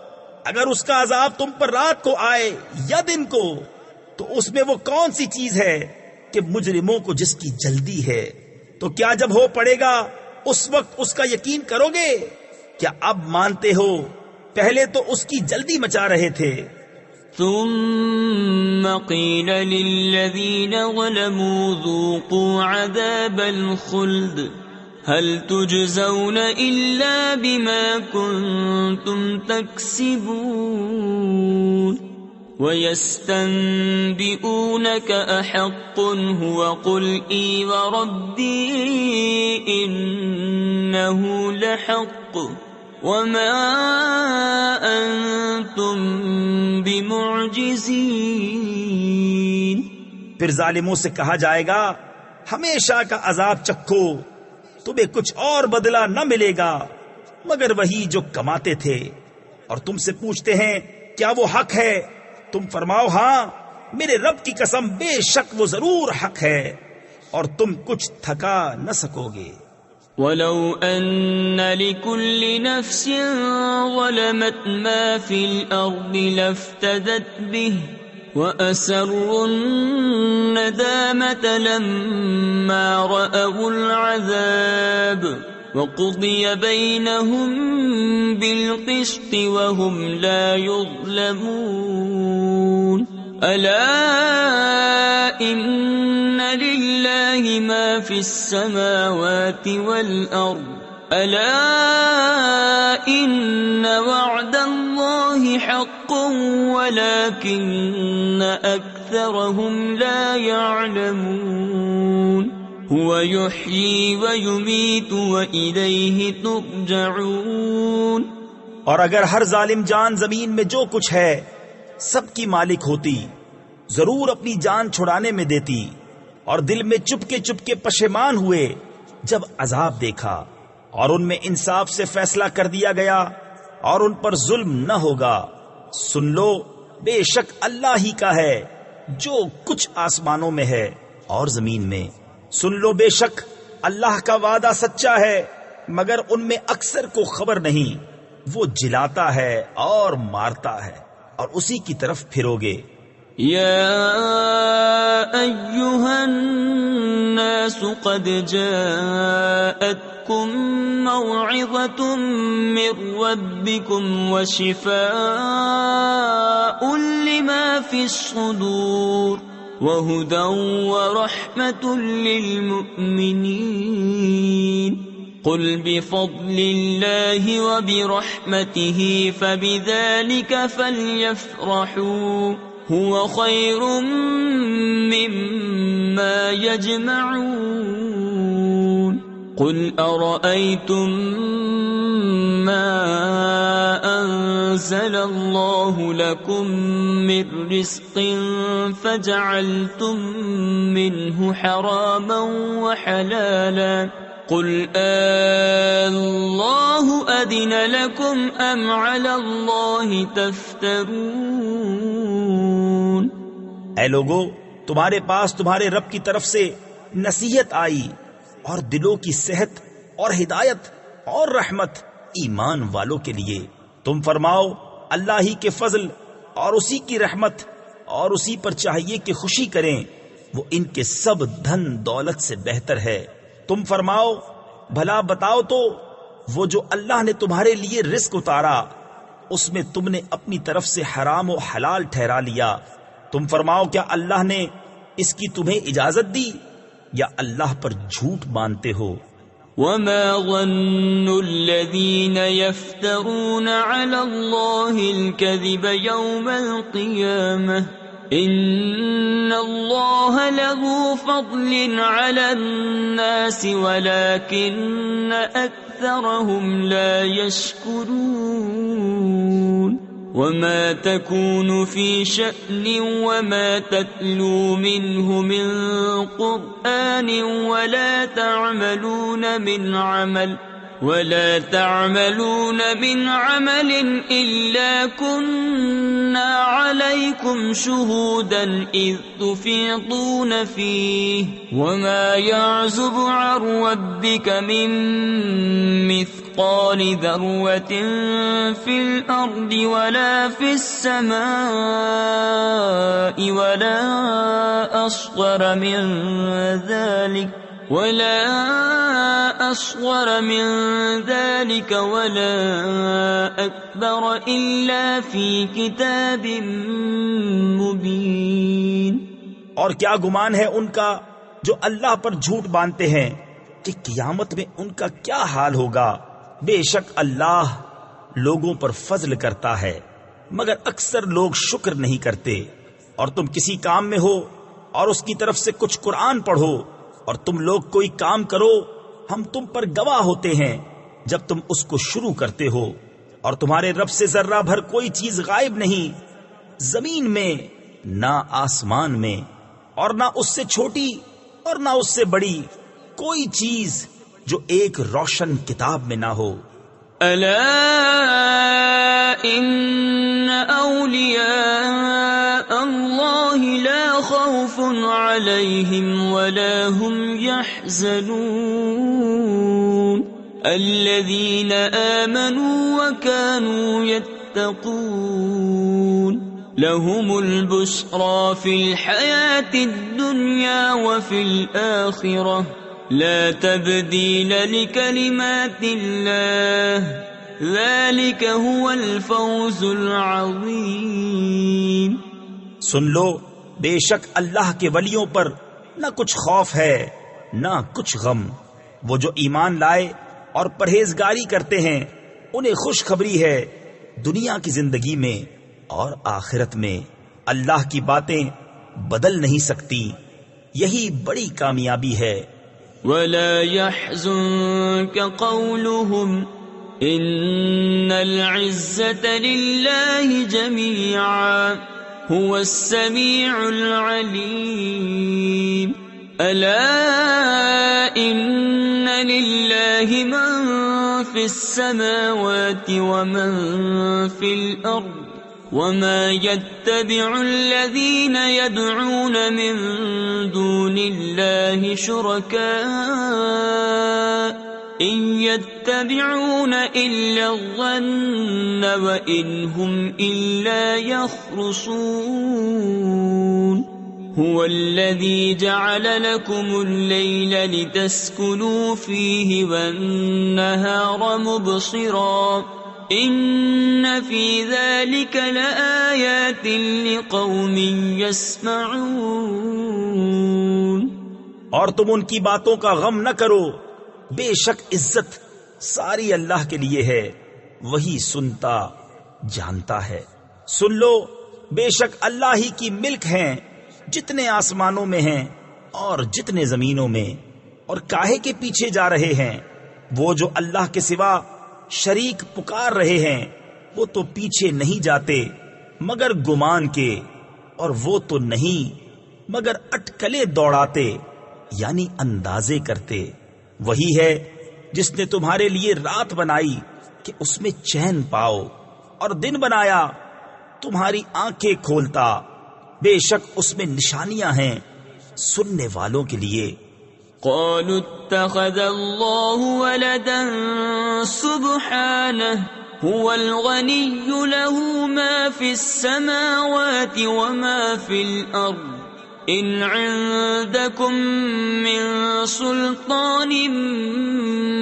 اگر اس کا عذاب تم پر رات کو آئے یا دن کو تو اس میں وہ کون سی چیز ہے کہ مجرموں کو جس کی جلدی ہے؟ تو کیا جب ہو پڑے گا اس وقت اس کا یقین کرو گے؟ کیا اب مانتے ہو؟ پہلے تو اس کی جلدی مچا رہے تھے۔ ثم قيل للذين ظلموا ذوقوا عذاب الخلد هل تجزون إلا بما كنتم تكسبون ويستنبئونك أحق هو قل إي وربي إنه لحق وما أنتم بمعجزين۔ پھر ظالموں سے کہا جائے گا ہمیشہ کا عذاب چکھو، تمہیں کچھ اور بدلہ نہ ملے گا مگر وہی جو کماتے تھے۔ اور تم سے پوچھتے ہیں کیا وہ حق ہے؟ تم فرماؤ ہاں میرے رب کی قسم بے شک وہ ضرور حق ہے اور تم کچھ تھکا نہ سکو گے۔ وَلَوْ أَنَّ لِكُلِّ نَفْسٍ ظَلَمَتْ مَا فِي الْأَرْضِ لَافْتَدَتْ بِهِ وَأَسَرُّوا النَّدَامَةَ لَمَّا رَأَوُا الْعَذَابَ وَقُضِيَ بَيْنَهُم بِالْقِسْطِ وَهُمْ لَا يُظْلَمُونَ أَلَا إِنَّ لِلَّهِ مَا فِي السَّمَاوَاتِ وَالْأَرْضِ أَلَا إِنَّ وَعْدَ اللَّهِ حَقٌّ وَلَكِنَّ أَكْثَرَهُمْ لَا يَعْلَمُونَ هُوَ يُحْيِي وَيُمِيتُ وَإِلَيْهِ تُرْجَعُونَ۔ اور اگر ہر ظالم جان زمین میں جو کچھ ہے سب کی مالک ہوتی ضرور اپنی جان چھڑانے میں دیتی، اور دل میں چپکے پشیمان ہوئے جب عذاب دیکھا اور ان میں انصاف سے فیصلہ کر دیا گیا اور ان پر ظلم نہ ہوگا۔ سن لو، بے شک اللہ ہی کا ہے جو کچھ آسمانوں میں ہے اور زمین میں۔ سن لو، بے شک اللہ کا وعدہ سچا ہے، مگر ان میں اکثر کو خبر نہیں۔ وہ جلاتا ہے اور مارتا ہے، اور اسی کی طرف پھرو گے۔ يا أيها الناس قد جاءتكم موعظة من ربكم وشفاء لما في الصدور وهدى ورحمة للمؤمنين قل بفضل الله وبرحمته فبذلك فليفرحوا هو خير مما يجمعون قل أرأيتم ما أنزل الله لكم من رزق فجعلتم منه حراما وحلالا قل الله أذن لكم أم على الله تفترون۔ اے لوگو، تمہارے پاس تمہارے رب کی طرف سے نصیحت آئی اور دلوں کی صحت اور ہدایت اور رحمت ایمان والوں کے لیے۔ تم فرماؤ اللہ ہی کے فضل اور اسی کی رحمت، اور اسی پر چاہیے کہ خوشی کریں، وہ ان کے سب دھن دولت سے بہتر ہے۔ تم فرماؤ بھلا بتاؤ تو، وہ جو اللہ نے تمہارے لیے رزق اتارا اس میں تم نے اپنی طرف سے حرام و حلال ٹھہرا لیا، تم فرماؤ کیا اللہ نے اس کی تمہیں اجازت دی یا اللہ پر جھوٹ مانتے ہو؟ وما ظن الذين يفترون على الله الكذب يوم القيامة إن الله له فضل على الناس ولكن أكثرهم لا يشكرون وما تكون في شأن وما تتلو منه من قرآن ولا تعملون من عمل إلا كنا عليكم شهودا إذ تفيضون فيه وما يعزب عن ربك من مثقال ذرة في الأرض ولا في السماء ولا أصغر من ذلك ولا أكبر إلا في كتاب مبين۔ اور کیا گمان ہے ان کا جو اللہ پر جھوٹ باندھتے ہیں کہ قیامت میں ان کا کیا حال ہوگا؟ بے شک اللہ لوگوں پر فضل کرتا ہے مگر اکثر لوگ شکر نہیں کرتے۔ اور تم کسی کام میں ہو اور اس کی طرف سے کچھ قرآن پڑھو اور تم لوگ کوئی کام کرو، ہم تم پر گواہ ہوتے ہیں جب تم اس کو شروع کرتے ہو، اور تمہارے رب سے ذرہ بھر کوئی چیز غائب نہیں، زمین میں نہ آسمان میں، اور نہ اس سے چھوٹی اور نہ اس سے بڑی کوئی چیز جو ایک روشن کتاب میں نہ ہو۔ ألا إن أولياء الله لا خوف عليهم ولا هم يحزنون الذين آمنوا وكانوا يتقون لهم البشرى في الحياة الدنيا وفي الآخرة لا تبديل لكلمات الله ذلك هو الفوز العظيم۔ سن لو، بے شک اللہ کے ولیوں پر نہ کچھ خوف ہے نہ کچھ غم، وہ جو ایمان لائے اور پرہیزگاری کرتے ہیں انہیں خوشخبری ہے دنیا کی زندگی میں اور آخرت میں۔ اللہ کی باتیں بدل نہیں سکتی، یہی بڑی کامیابی ہے۔ ولا يحزنك قولهم إن العزة لله جميعا هو السميع العليم ألا إن لله من في السماوات ومن في الأرض وما يتبع الذين يدعون من دون الله شركاء إن يتبعون إلا الظن وإن هم إلا يخرصون هو الذي جعل لكم الليل لتسكنوا فيه والنهار مبصرا إن في ذلك لآيات لقوم يسمعون. اور تم ان کی باتوں کا غم نہ کرو، بے شک عزت ساری اللہ کے لیے ہے، وہی سنتا جانتا ہے. سن لو، بے شک اللہ ہی کی ملک ہیں جتنے آسمانوں میں ہیں اور جتنے زمینوں میں. اور کاہے کے پیچھے جا رہے ہیں؟ وہ جو اللہ کے سوا شریک پکار رہے ہیں وہ تو پیچھے نہیں جاتے مگر گمان کے، اور وہ تو نہیں مگر اٹکلے دوڑاتے یعنی اندازے کرتے. وہی ہے جس نے تمہارے لیے رات بنائی کہ اس میں چین پاؤ، اور دن بنایا تمہاری آنکھیں کھولتا. بے شک اس میں نشانیاں ہیں سننے والوں کے لیے. قالوا اتخذ الله ولدا سبحانه هو الغني له ما في السماوات وما في الأرض إن عندكم من سلطان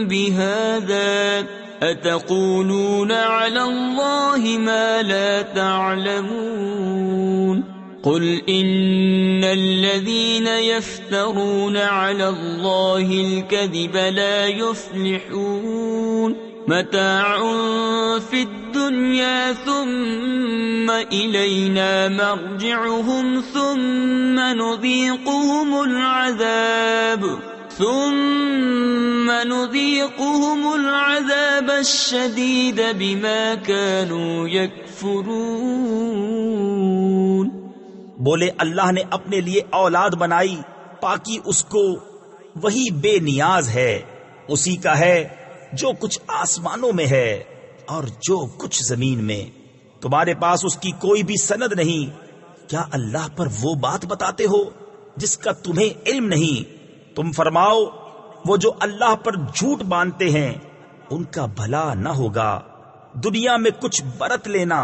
بهذا أتقولون على الله ما لا تعلمون. قل إن الذين يفترون على الله الكذب لا يفلحون. متاع في الدنيا ثم إلينا مرجعهم ثم نذيقهم العذاب الشديد بما كانوا يكفرون. بولے اللہ نے اپنے لیے اولاد بنائی، پاکی اس کو، وہی بے نیاز ہے. اسی کا ہے جو کچھ آسمانوں میں ہے اور جو کچھ زمین میں. تمہارے پاس اس کی کوئی بھی سند نہیں. کیا اللہ پر وہ بات بتاتے ہو جس کا تمہیں علم نہیں؟ تم فرماؤ، وہ جو اللہ پر جھوٹ باندھتے ہیں ان کا بھلا نہ ہوگا. دنیا میں کچھ برت لینا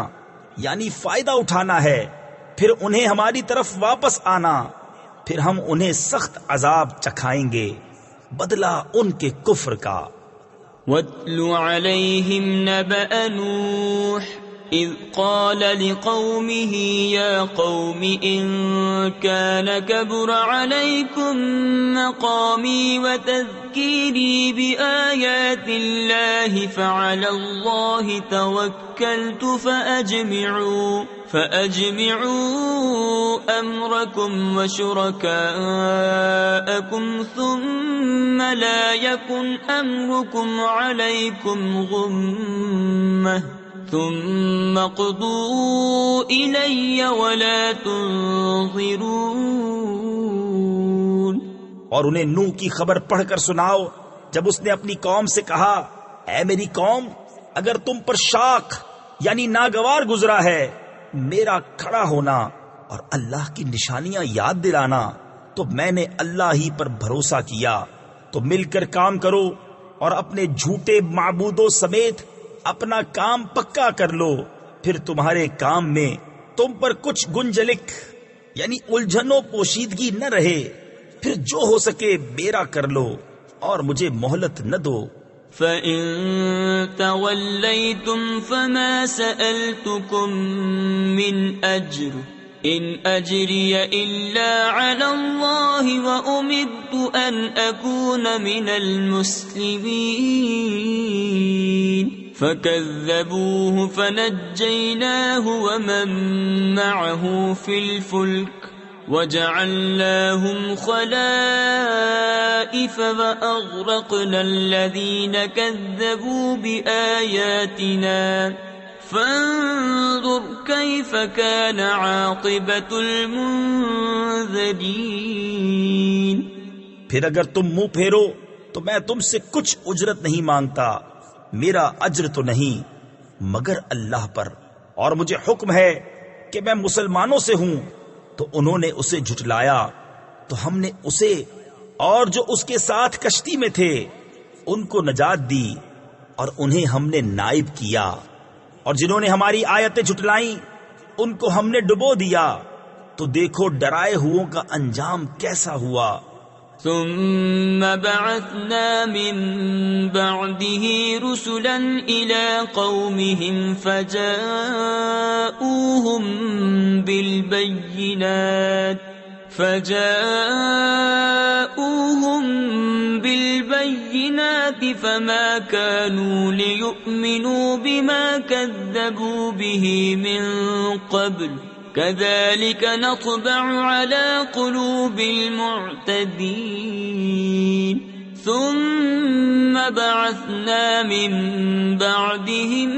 یعنی فائدہ اٹھانا ہے، پھر انہیں ہماری طرف واپس آنا، پھر ہم انہیں سخت عذاب چکھائیں گے بدلہ ان کے کفر کا. وَاتْلُ عَلَيْهِمْ نَبَأَ نُوحٍ إِذْ قَالَ لِقَوْمِهِ يَا قَوْمِ إِن كَانَ كَبُرَ عَلَيْكُمْ مَقَامِي وَتَذْكِيرِي بِآيَاتِ اللَّهِ فَعَلَى اللَّهِ تَوَكَّلْتُ فَأَجْمِعُوا أَمْرَكُمْ وَشُرَكَاءَكُمْ ثُمَّ لَا يَكُنْ أَمْرُكُمْ عَلَيْكُمْ غُمَّةً ثُمَّ اقْضُوا إِلَيَّ وَلَا تُنظِرُونَ. اور انہیں نوح کی خبر پڑھ کر سناؤ جب اس نے اپنی قوم سے کہا، اے میری قوم، اگر تم پر شاق یعنی ناگوار گزرا ہے میرا کھڑا ہونا اور اللہ کی نشانیاں یاد دلانا، تو میں نے اللہ ہی پر بھروسہ کیا، تو مل کر کام کرو اور اپنے جھوٹے معبودوں سمیت اپنا کام پکا کر لو. پھر تمہارے کام میں تم پر کچھ گنجلک یعنی الجھن و پوشیدگی نہ رہے. پھر جو ہو سکے میرا کر لو اور مجھے مہلت نہ دو. فَإِن تَوَلَّيْتُمْ فَمَا سَأَلْتُكُمْ مِنْ أَجْرٍ إِنْ أَجْرِيَ إِلَّا عَلَى اللَّهِ وَأُمِرْتُ أَنْ أَكُونَ مِنَ الْمُسْلِمِينَ. فَكَذَّبُوهُ فَنَجَّيْنَاهُ وَمَن مَّعَهُ فِي الْفُلْكِ وَجَعَلْنَاهُمْ خَلَائِفَ وَأَغْرَقْنَا الَّذِينَ كَذَّبُوا بِآيَاتِنَا فَانظُرْ كَيْفَ كَانَ عَاقِبَةُ الْمُنذَرِينَ. پھر اگر تم منہ پھیرو تو میں تم سے کچھ اجرت نہیں مانگتا، میرا اجر تو نہیں مگر اللہ پر، اور مجھے حکم ہے کہ میں مسلمانوں سے ہوں۔ تو انہوں نے اسے جھٹلایا تو ہم نے اسے اور جو اس کے ساتھ کشتی میں تھے ان کو نجات دی، اور انہیں ہم نے نائب کیا، اور جنہوں نے ہماری آیتیں جھٹلائیں ان کو ہم نے ڈبو دیا۔ تو دیکھو ڈرائے ہووں کا انجام کیسا ہوا۔ ثم بعثنا من بعده رسلا إلى قومهم فجاءوهم بالبينات فما كانوا ليؤمنوا بما كذبوا به من قبل كذلك نطبع على قلوب المعتدين ثم بعثنا من بعدهم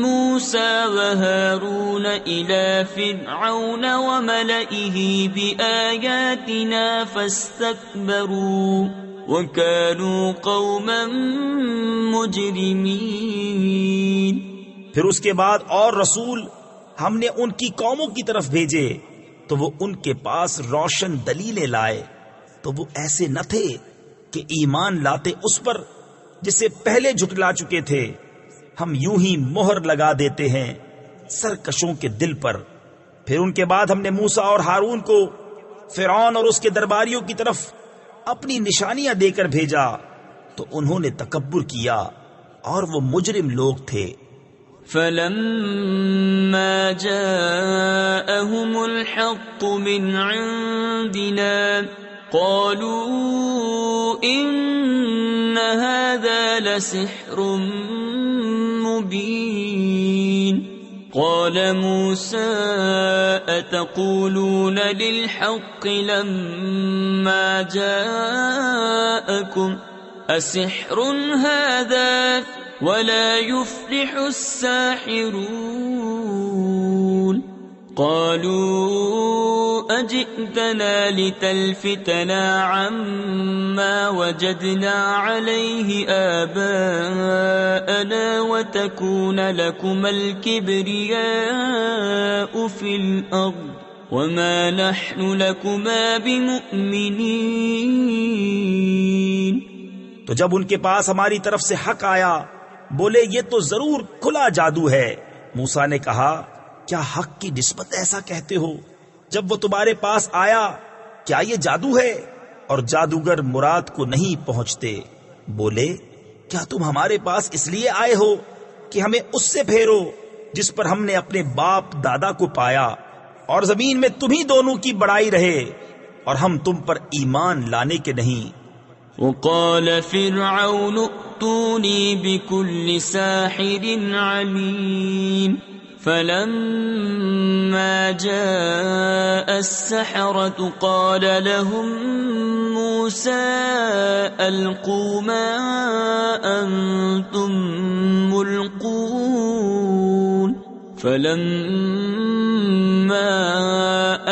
موسى وهارون إلى فرعون وملئه بآياتنا فاستكبروا وكانوا قوما مجرمين۔ پھر اس کے بعد اور رسول ہم نے ان کی قوموں کی طرف بھیجے تو وہ ان کے پاس روشن دلیلیں لائے، تو وہ ایسے نہ تھے کہ ایمان لاتے اس پر جسے پہلے جھٹلا چکے تھے۔ ہم یوں ہی مہر لگا دیتے ہیں سرکشوں کے دل پر۔ پھر ان کے بعد ہم نے موسیٰ اور ہارون کو فرعون اور اس کے درباریوں کی طرف اپنی نشانیاں دے کر بھیجا، تو انہوں نے تکبر کیا اور وہ مجرم لوگ تھے۔ فلما جاءهم الحق من عندنا قالوا إن هذا لسحر مبين قال موسى أتقولون للحق لما جاءكم أسحر هذا ولا يفلح الساحرون قالوا أجئتنا لتلفتنا عما وجدنا عليه آباءنا وتكون لكما الكبرياء في الأرض وما نحن لكما بمؤمنين۔ تو جب ان کے پاس ہماری طرف سے حق آیا بولے یہ تو ضرور کھلا جادو ہے۔ موسیٰ نے کہا کیا حق کی نسبت ایسا کہتے ہو؟ جب وہ تمہارے پاس آیا کیا یہ جادو ہے؟ اور جادوگر مراد کو نہیں پہنچتے۔ بولے کیا تم ہمارے پاس اس لیے آئے ہو کہ ہمیں اس سے پھیرو جس پر ہم نے اپنے باپ دادا کو پایا، اور زمین میں تمہیں دونوں کی بڑائی رہے، اور ہم تم پر ایمان لانے کے نہیں۔ وقال فرعون ائتوني بكل ساحر عليم فلما جاء السحرة قال لهم موسى ألقوا ما أنتم ملقون فلما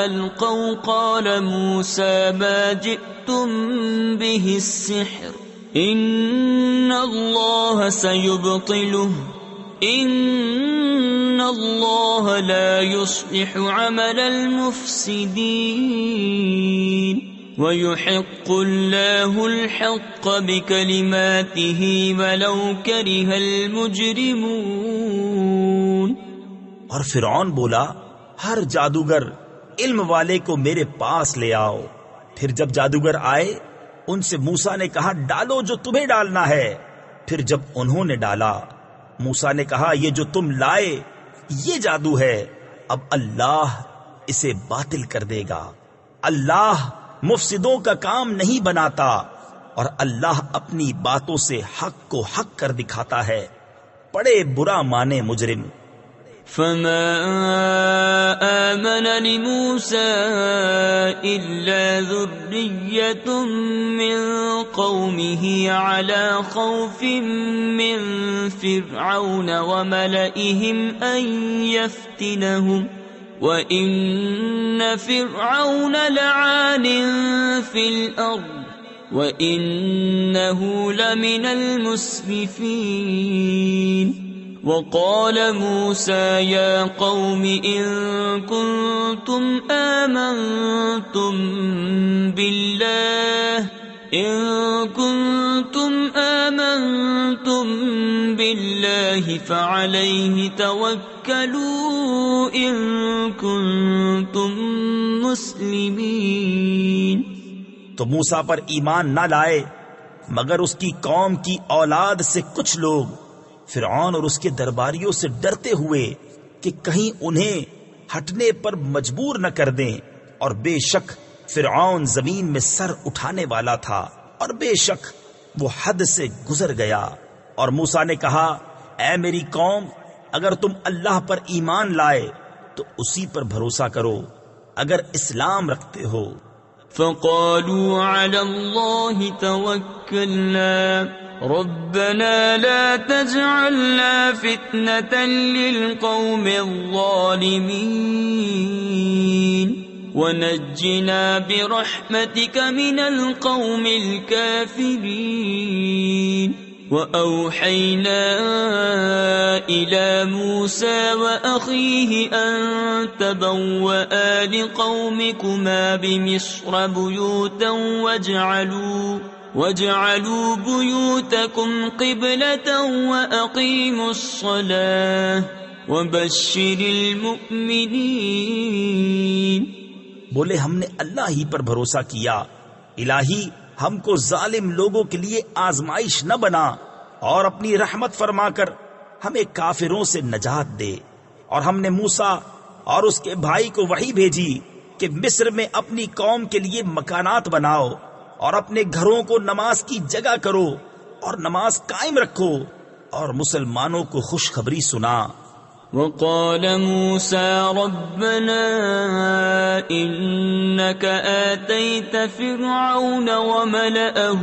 ألقوا قال موسى ما جئتم به السحر إن الله سيبطله إن الله لا يصلح عمل المفسدين ويحق الله الحق بكلماته ولو كره المجرمون۔ اور فرعون بولا ہر جادوگر علم والے کو میرے پاس لے آؤ۔ پھر جب جادوگر آئے ان سے موسیٰ نے کہا ڈالو جو تمہیں ڈالنا ہے۔ پھر جب انہوں نے ڈالا موسیٰ نے کہا یہ جو تم لائے یہ جادو ہے، اب اللہ اسے باطل کر دے گا۔ اللہ مفسدوں کا کام نہیں بناتا، اور اللہ اپنی باتوں سے حق کو حق کر دکھاتا ہے۔ بڑے برا مانے مجرم۔ فما آمن لموسى إلا ذرية من قومه على خوف من فرعون وملئهم أن يفتنهم وإن فرعون لعال في الأرض وَإِنَّهُ لَمِنَ الْمُسْرِفِينَ وَقَالَ مُوسَى يَا قَوْمِ إِن كُنتُمْ آمنتم بالله فعليه توكلوا إن كنتم مسلمين۔ تو موسیٰ پر ایمان نہ لائے مگر اس کی قوم کی اولاد سے کچھ لوگ فرعون اور اس کے درباریوں سے ڈرتے ہوئے کہ کہیں انہیں ہٹنے پر مجبور نہ کر دیں، اور بے شک فرعون زمین میں سر اٹھانے والا تھا اور بے شک وہ حد سے گزر گیا۔ اور موسیٰ نے کہا اے میری قوم، اگر تم اللہ پر ایمان لائے تو اسی پر بھروسہ کرو اگر اسلام رکھتے ہو۔ فقالوا على الله توكلنا ربنا لا تجعلنا فتنة للقوم الظالمين ونجنا برحمتك من القوم الكافرين۔ وأوحينا إلى موسى وأخيه أن تبوأ لقومكما بمصر بيوتا واجعلوا بيوتكم قبلة وأقيموا الصلاة وبشر المؤمنين۔ بولے ہم نے اللہ ہی پر بھروسہ کیا، الہی ہم کو ظالم لوگوں کے لیے آزمائش نہ بنا، اور اپنی رحمت فرما کر ہمیں کافروں سے نجات دے۔ اور ہم نے موسیٰ اور اس کے بھائی کو وحی بھیجی کہ مصر میں اپنی قوم کے لیے مکانات بناؤ اور اپنے گھروں کو نماز کی جگہ کرو اور نماز قائم رکھو اور مسلمانوں کو خوشخبری سنا۔ وقال موسى ربنا إنك آتيت فرعون وملأه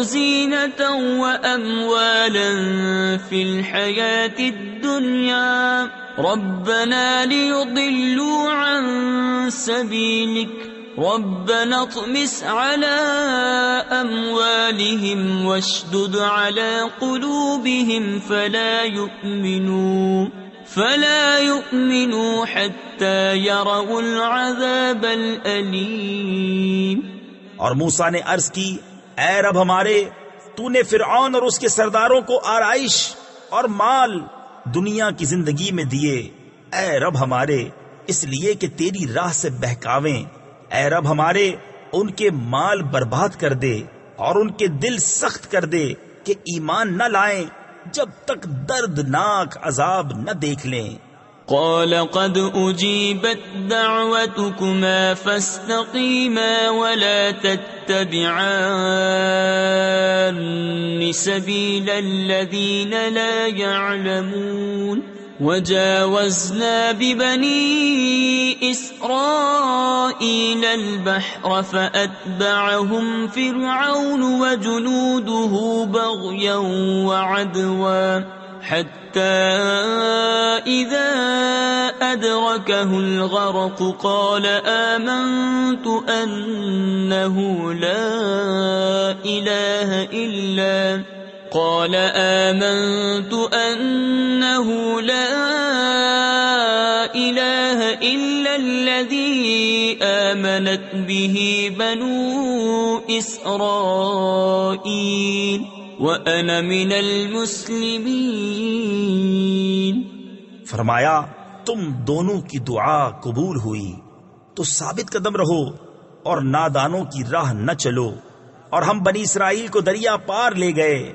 زينة وأموالا في الحياة الدنيا ربنا ليضلوا عن سبيلك ربنا اطمس على أموالهم واشدد على قلوبهم فلا يؤمنوا حتى يروا العذاب الأليم۔ اور موسیٰ نے عرض کی اے رب ہمارے، تو نے فرعون اور اس کے سرداروں کو آرائش اور مال دنیا کی زندگی میں دیے، اے رب ہمارے، اس لیے کہ تیری راہ سے بہکاویں۔ اے رب ہمارے، ان کے مال برباد کر دے اور ان کے دل سخت کر دے کہ ایمان نہ لائیں جب تک دردناک عذاب نہ دیکھ لیں۔ قال قد أجيبت دعوتكما فاستقيما ولا تتبعان سبيل الذين لا يعلمون۔ وجاوزنا ببني إسرائيل البحر فأتبعهم فرعون وجنوده بغيا وعدوا حتى إذا أدركه الغرق قال آمنت أنه لا إله إلا الذي آمنت به بنو إسرائيل وأنا من المسلمين۔ فرمایا تم دونوں کی دعا قبول ہوئی تو ثابت قدم رہو اور نادانوں کی راہ نہ چلو۔ اور ہم بنی اسرائیل کو دریا پار لے گئے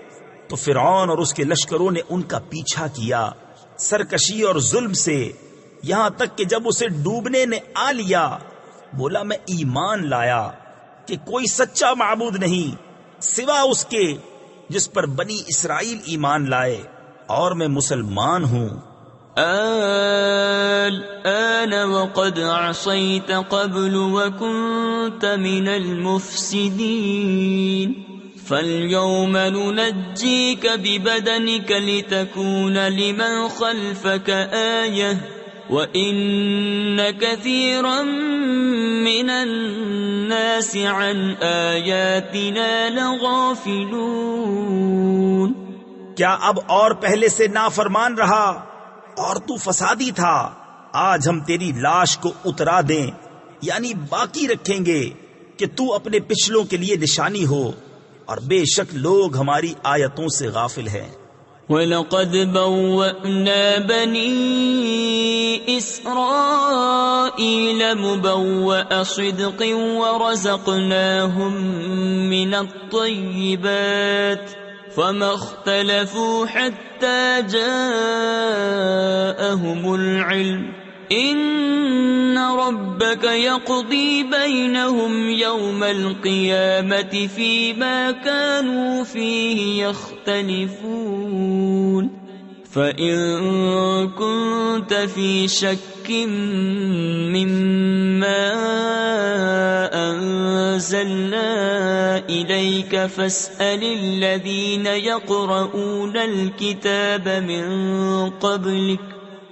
تو فرعون اور اس کے لشکروں نے ان کا پیچھا کیا سرکشی اور ظلم سے، یہاں تک کہ جب اسے ڈوبنے نے آ لیا بولا میں ایمان لایا کہ کوئی سچا معبود نہیں سوا اس کے جس پر بنی اسرائیل ایمان لائے، اور میں مسلمان ہوں۔ الآن وقد عصيت قبل وكنت من المفسدين فاليوم ننجيك ببدنك لتكون لمن خلفك آية وَإِنَّ كَثِيرًا مِّنَ النَّاسِ عَنْ آيَاتِنَا لَغَافِلُونَ۔ کیا اب اور پہلے سے نافرمان رہا اور تو فسادی تھا؟ آج ہم تیری لاش کو اترا دیں، یعنی باقی رکھیں گے کہ تو اپنے پچھلوں کے لیے نشانی ہو، اور بے شک لوگ ہماری آیتوں سے غافل ہیں۔ وَلَقَدْ بَوَّأْنَا بَنِي إِسْرَائِيلَ مُبَوَّأَ صِدْقٍ وَرَزَقْنَاهُمْ مِنَ الطَّيِّبَاتِ فَمَا اخْتَلَفُوا حَتَّى جَاءَهُمُ الْعِلْمُ إِنَّ رَبَّكَ يَقْضِي بَيْنَهُمْ يَوْمَ الْقِيَامَةِ فِيمَا كَانُوا فِيهِ يَخْتَلِفُونَ فَإِن كُنتَ فِي شَكٍّ مِّمَّا أَنزَلْنَا إِلَيْكَ فَاسْأَلِ الَّذِينَ يَقْرَؤُونَ الْكِتَابَ مِن قَبْلِكَ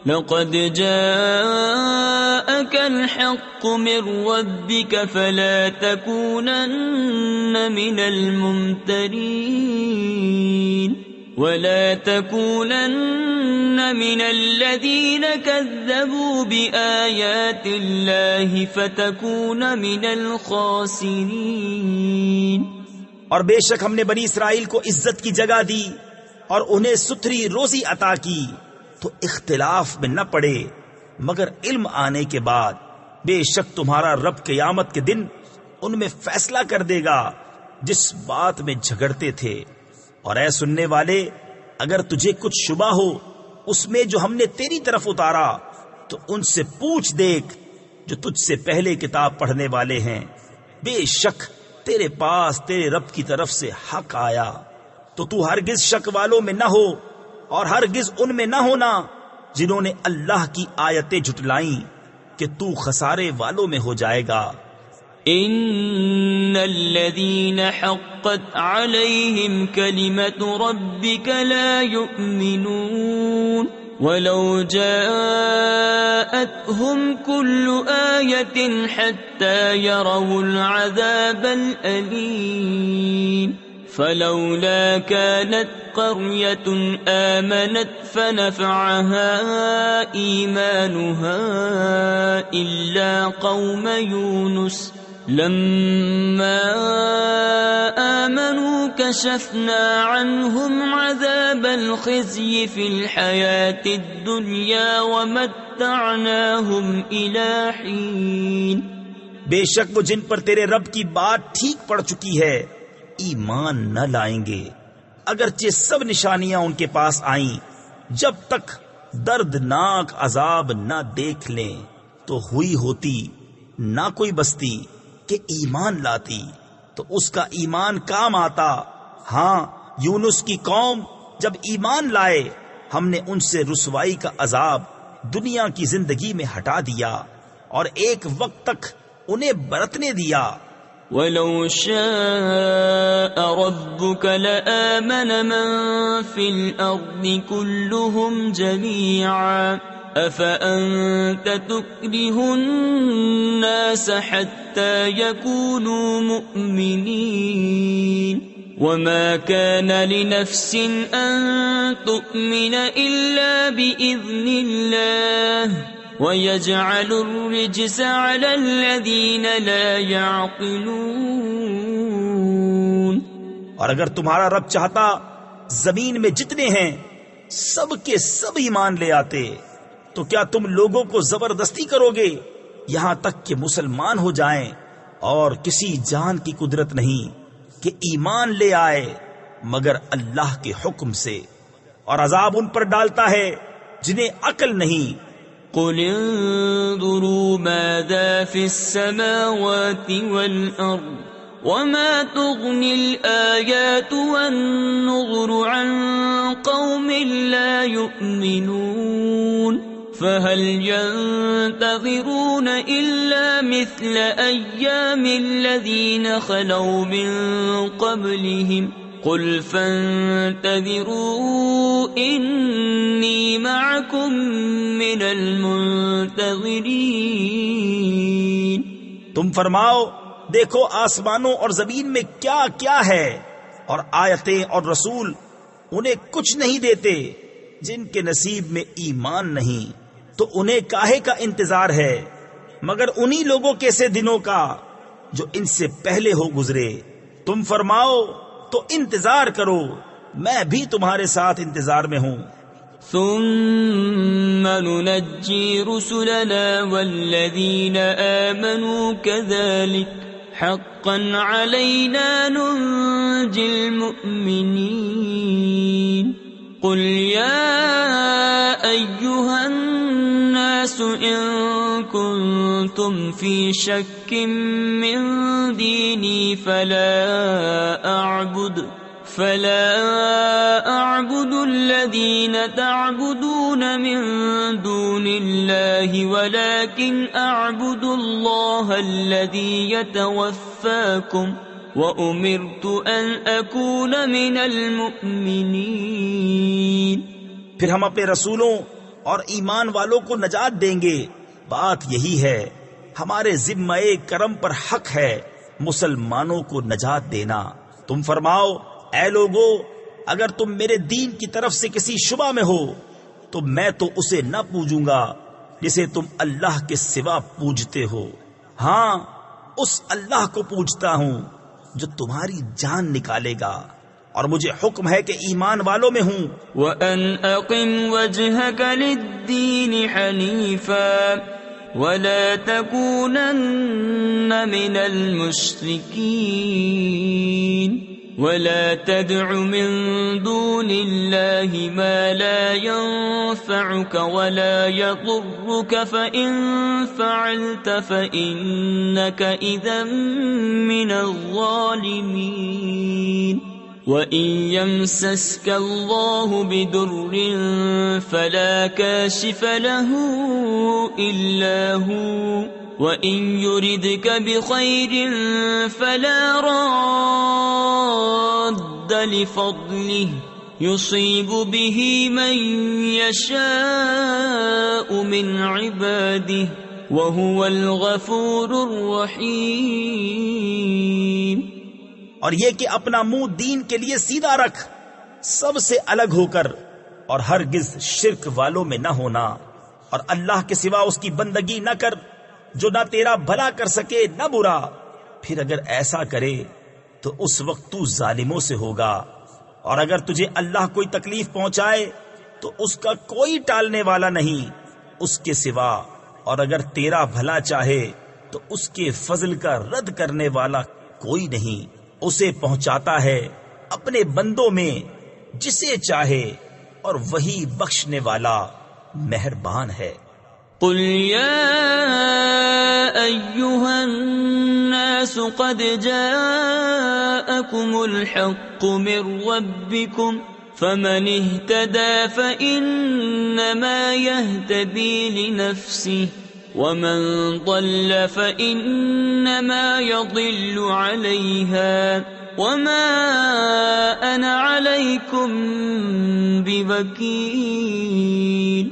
لَقَدْ جَاءَكَ الْحَقُّ مِن رَّبِّكَ فَلَا تَكُونَنَّ مِنَ الْمُمْتَرِينَ وَلَا تَكُونَنَّ مِنَ الَّذِينَ كَذَّبُوا بِآيَاتِ اللَّهِ فَتَكُونَ مِنَ الْخَاسِرِينَ۔ اور بے شک ہم نے بنی اسرائیل کو عزت کی جگہ دی اور انہیں ستھری روزی عطا کی، تو اختلاف میں نہ پڑے مگر علم آنے کے بعد۔ بے شک تمہارا رب قیامت کے دن ان میں فیصلہ کر دے گا جس بات میں جھگڑتے تھے۔ اور اے سننے والے، اگر تجھے کچھ شبہ ہو اس میں جو ہم نے تیری طرف اتارا، تو ان سے پوچھ دیکھ جو تجھ سے پہلے کتاب پڑھنے والے ہیں، بے شک تیرے پاس تیرے رب کی طرف سے حق آیا۔ تو ہرگز شک والوں میں نہ ہو، اور ہرگز ان میں نہ ہونا جنہوں نے اللہ کی آیتیں جھٹلائیں، کہ تو خسارے والوں میں ہو جائے گا۔ ان الذين حقت عليهم كلمة ربك لا يؤمنون ولو جاءتهم كل آية حتى يروا العذاب الأليم فلولا كانت قرية آمنت فنفعها إيمانها إلا قوم يونس لما آمنوا كشفنا عنهم عذاب الخزي في الحياة الدنيا ومتعناهم إلى حين۔ بے شک وہ جن پر تیرے رب کی بات ٹھیک پڑ چکی ہے ایمان نہ لائیں گے، اگرچہ سب نشانیاں ان کے پاس آئیں، جب تک دردناک عذاب نہ دیکھ لیں تو ہوئی ہوتی نہ کوئی بستی کہ ایمان لاتی تو اس کا ایمان کام آتا۔ ہاں، یونس کی قوم جب ایمان لائے ہم نے ان سے رسوائی کا عذاب دنیا کی زندگی میں ہٹا دیا اور ایک وقت تک انہیں برتنے دیا۔ وَلَوْ شَاءَ رَبُّكَ لَآمَنَ مَن فِي الْأَرْضِ كُلُّهُمْ جَمِيعًا أَفَأَنْتَ تُكْرِهُ النَّاسَ حَتَّى يَكُونُوا مُؤْمِنِينَ وَمَا كَانَ لِنَفْسٍ أَن تُؤْمِنَ إِلَّا بِإِذْنِ اللَّهِ وَيَجْعَلُ الرِّجْسَ عَلَى الَّذِينَ لَا يَعْقِلُونَ۔ اور اگر تمہارا رب چاہتا زمین میں جتنے ہیں سب کے سب ایمان لے آتے، تو کیا تم لوگوں کو زبردستی کرو گے یہاں تک کہ مسلمان ہو جائیں؟ اور کسی جان کی قدرت نہیں کہ ایمان لے آئے مگر اللہ کے حکم سے، اور عذاب ان پر ڈالتا ہے جنہیں عقل نہیں۔ قُلِ انظُرُوا مَاذَا فِي السَّمَاوَاتِ وَالْأَرْضِ وَمَا تُغْنِي الْآيَاتُ وَالنُّذُرُ عَن قَوْمٍ لَّا يُؤْمِنُونَ فَهَلْ يَنتَظِرُونَ إِلَّا مِثْلَ أَيَّامِ الَّذِينَ خَلَوْا مِن قَبْلِهِمْ قل فانتظروا إني معكم من المنتظرین. تم فرماؤ دیکھو آسمانوں اور زمین میں کیا کیا ہے، اور آیتیں اور رسول انہیں کچھ نہیں دیتے. جن کے نصیب میں ایمان نہیں تو انہیں کاہے کا انتظار ہے، مگر انہی لوگوں کے سے دنوں کا جو ان سے پہلے ہو گزرے. تم فرماؤ تو انتظار کرو، میں بھی تمہارے ساتھ انتظار میں ہوں. ثم ننجي رسلنا والذين آمنوا كذلك حقا علينا ننجي المؤمنين. قل يا أيها الناس إن كنتم في شك من ديني فلا أعبد الذين تعبدون من دون الله ولكن أعبد الله الذي يتوفاكم وأمرت أن أكون من المؤمنين. پھر ہم اپنے رسولوں اور ایمان والوں کو نجات دیں گے. بات یہی ہے، ہمارے ذمہ کرم پر حق ہے مسلمانوں کو نجات دینا. تم فرماؤ اے لوگو، اگر تم میرے دین کی طرف سے کسی شبہ میں ہو تو میں تو اسے نہ پوجوں گا جسے تم اللہ کے سوا پوجتے ہو. ہاں، اس اللہ کو پوجتا ہوں جو تمہاری جان نکالے گا، اور مجھے حکم ہے کہ ایمان والوں میں ہوں. وَأَنْ أَقِمْ وَجْهَكَ لِلدِّينِ حَنِيفًا وَلَا تَكُونَنَّ مِنَ الْمُشْرِكِينَ. وَلَا تَدْعُ مِن دُونِ اللَّهِ مَا لَا يَنفَعُكَ وَلَا يَضُرُّكَ فَإِن فَعَلْتَ فَإِنَّكَ إِذًا مِّنَ الظَّالِمِينَ. وَإِن يَمْسَسْكَ اللَّهُ بِضُرٍّ فَلَا كَاشِفَ لَهُ إِلَّا هُوَ وَإِن يُرِدْكَ بِخَيْرٍ فَلَا رَادَّ لِفَضْلِهِ يُصِيبُ بِهِ مَن يَشَاءُ مِنْ عِبَادِهِ وَهُوَ الْغَفُورُ الرَّحِيمُ. اور یہ کہ اپنا منہ دین کے لیے سیدھا رکھ، سب سے الگ ہو کر، اور ہرگز شرک والوں میں نہ ہونا، اور اللہ کے سوا اس کی بندگی نہ کر جو نہ تیرا بھلا کر سکے نہ برا. پھر اگر ایسا کرے تو اس وقت تو ظالموں سے ہوگا. اور اگر تجھے اللہ کوئی تکلیف پہنچائے تو اس کا کوئی ٹالنے والا نہیں اس کے سوا، اور اگر تیرا بھلا چاہے تو اس کے فضل کا رد کرنے والا کوئی نہیں. اسے پہنچاتا ہے اپنے بندوں میں جسے چاہے، اور وہی بخشنے والا مہربان ہے. قل يا أيها الناس قد جاءكم الحق من ربكم فمن اهتدى فإنما يهتدي لنفسه ومن ضل فإنما يضل عليها وما أنا عليكم بوكيل.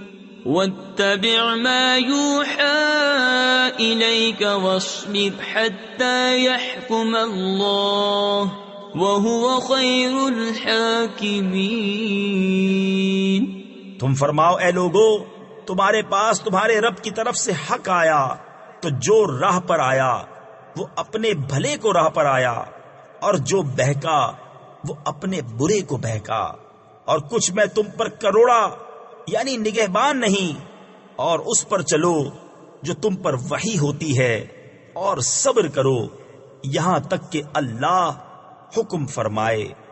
واتبع ما يوحى إليك واصبر حتى يحكم الله وهو خير الحاكمين. تم فرماؤ اے لوگو، تمہارے پاس تمہارے رب کی طرف سے حق آیا تو جو راہ پر آیا وہ اپنے بھلے کو راہ پر آیا، اور جو بہکا وہ اپنے برے کو بہکا. اور کچھ میں تم پر کروڑا یعنی نگہبان نہیں، اور اس پر چلو جو تم پر وحی ہوتی ہے، اور صبر کرو یہاں تک کہ اللہ حکم فرمائے.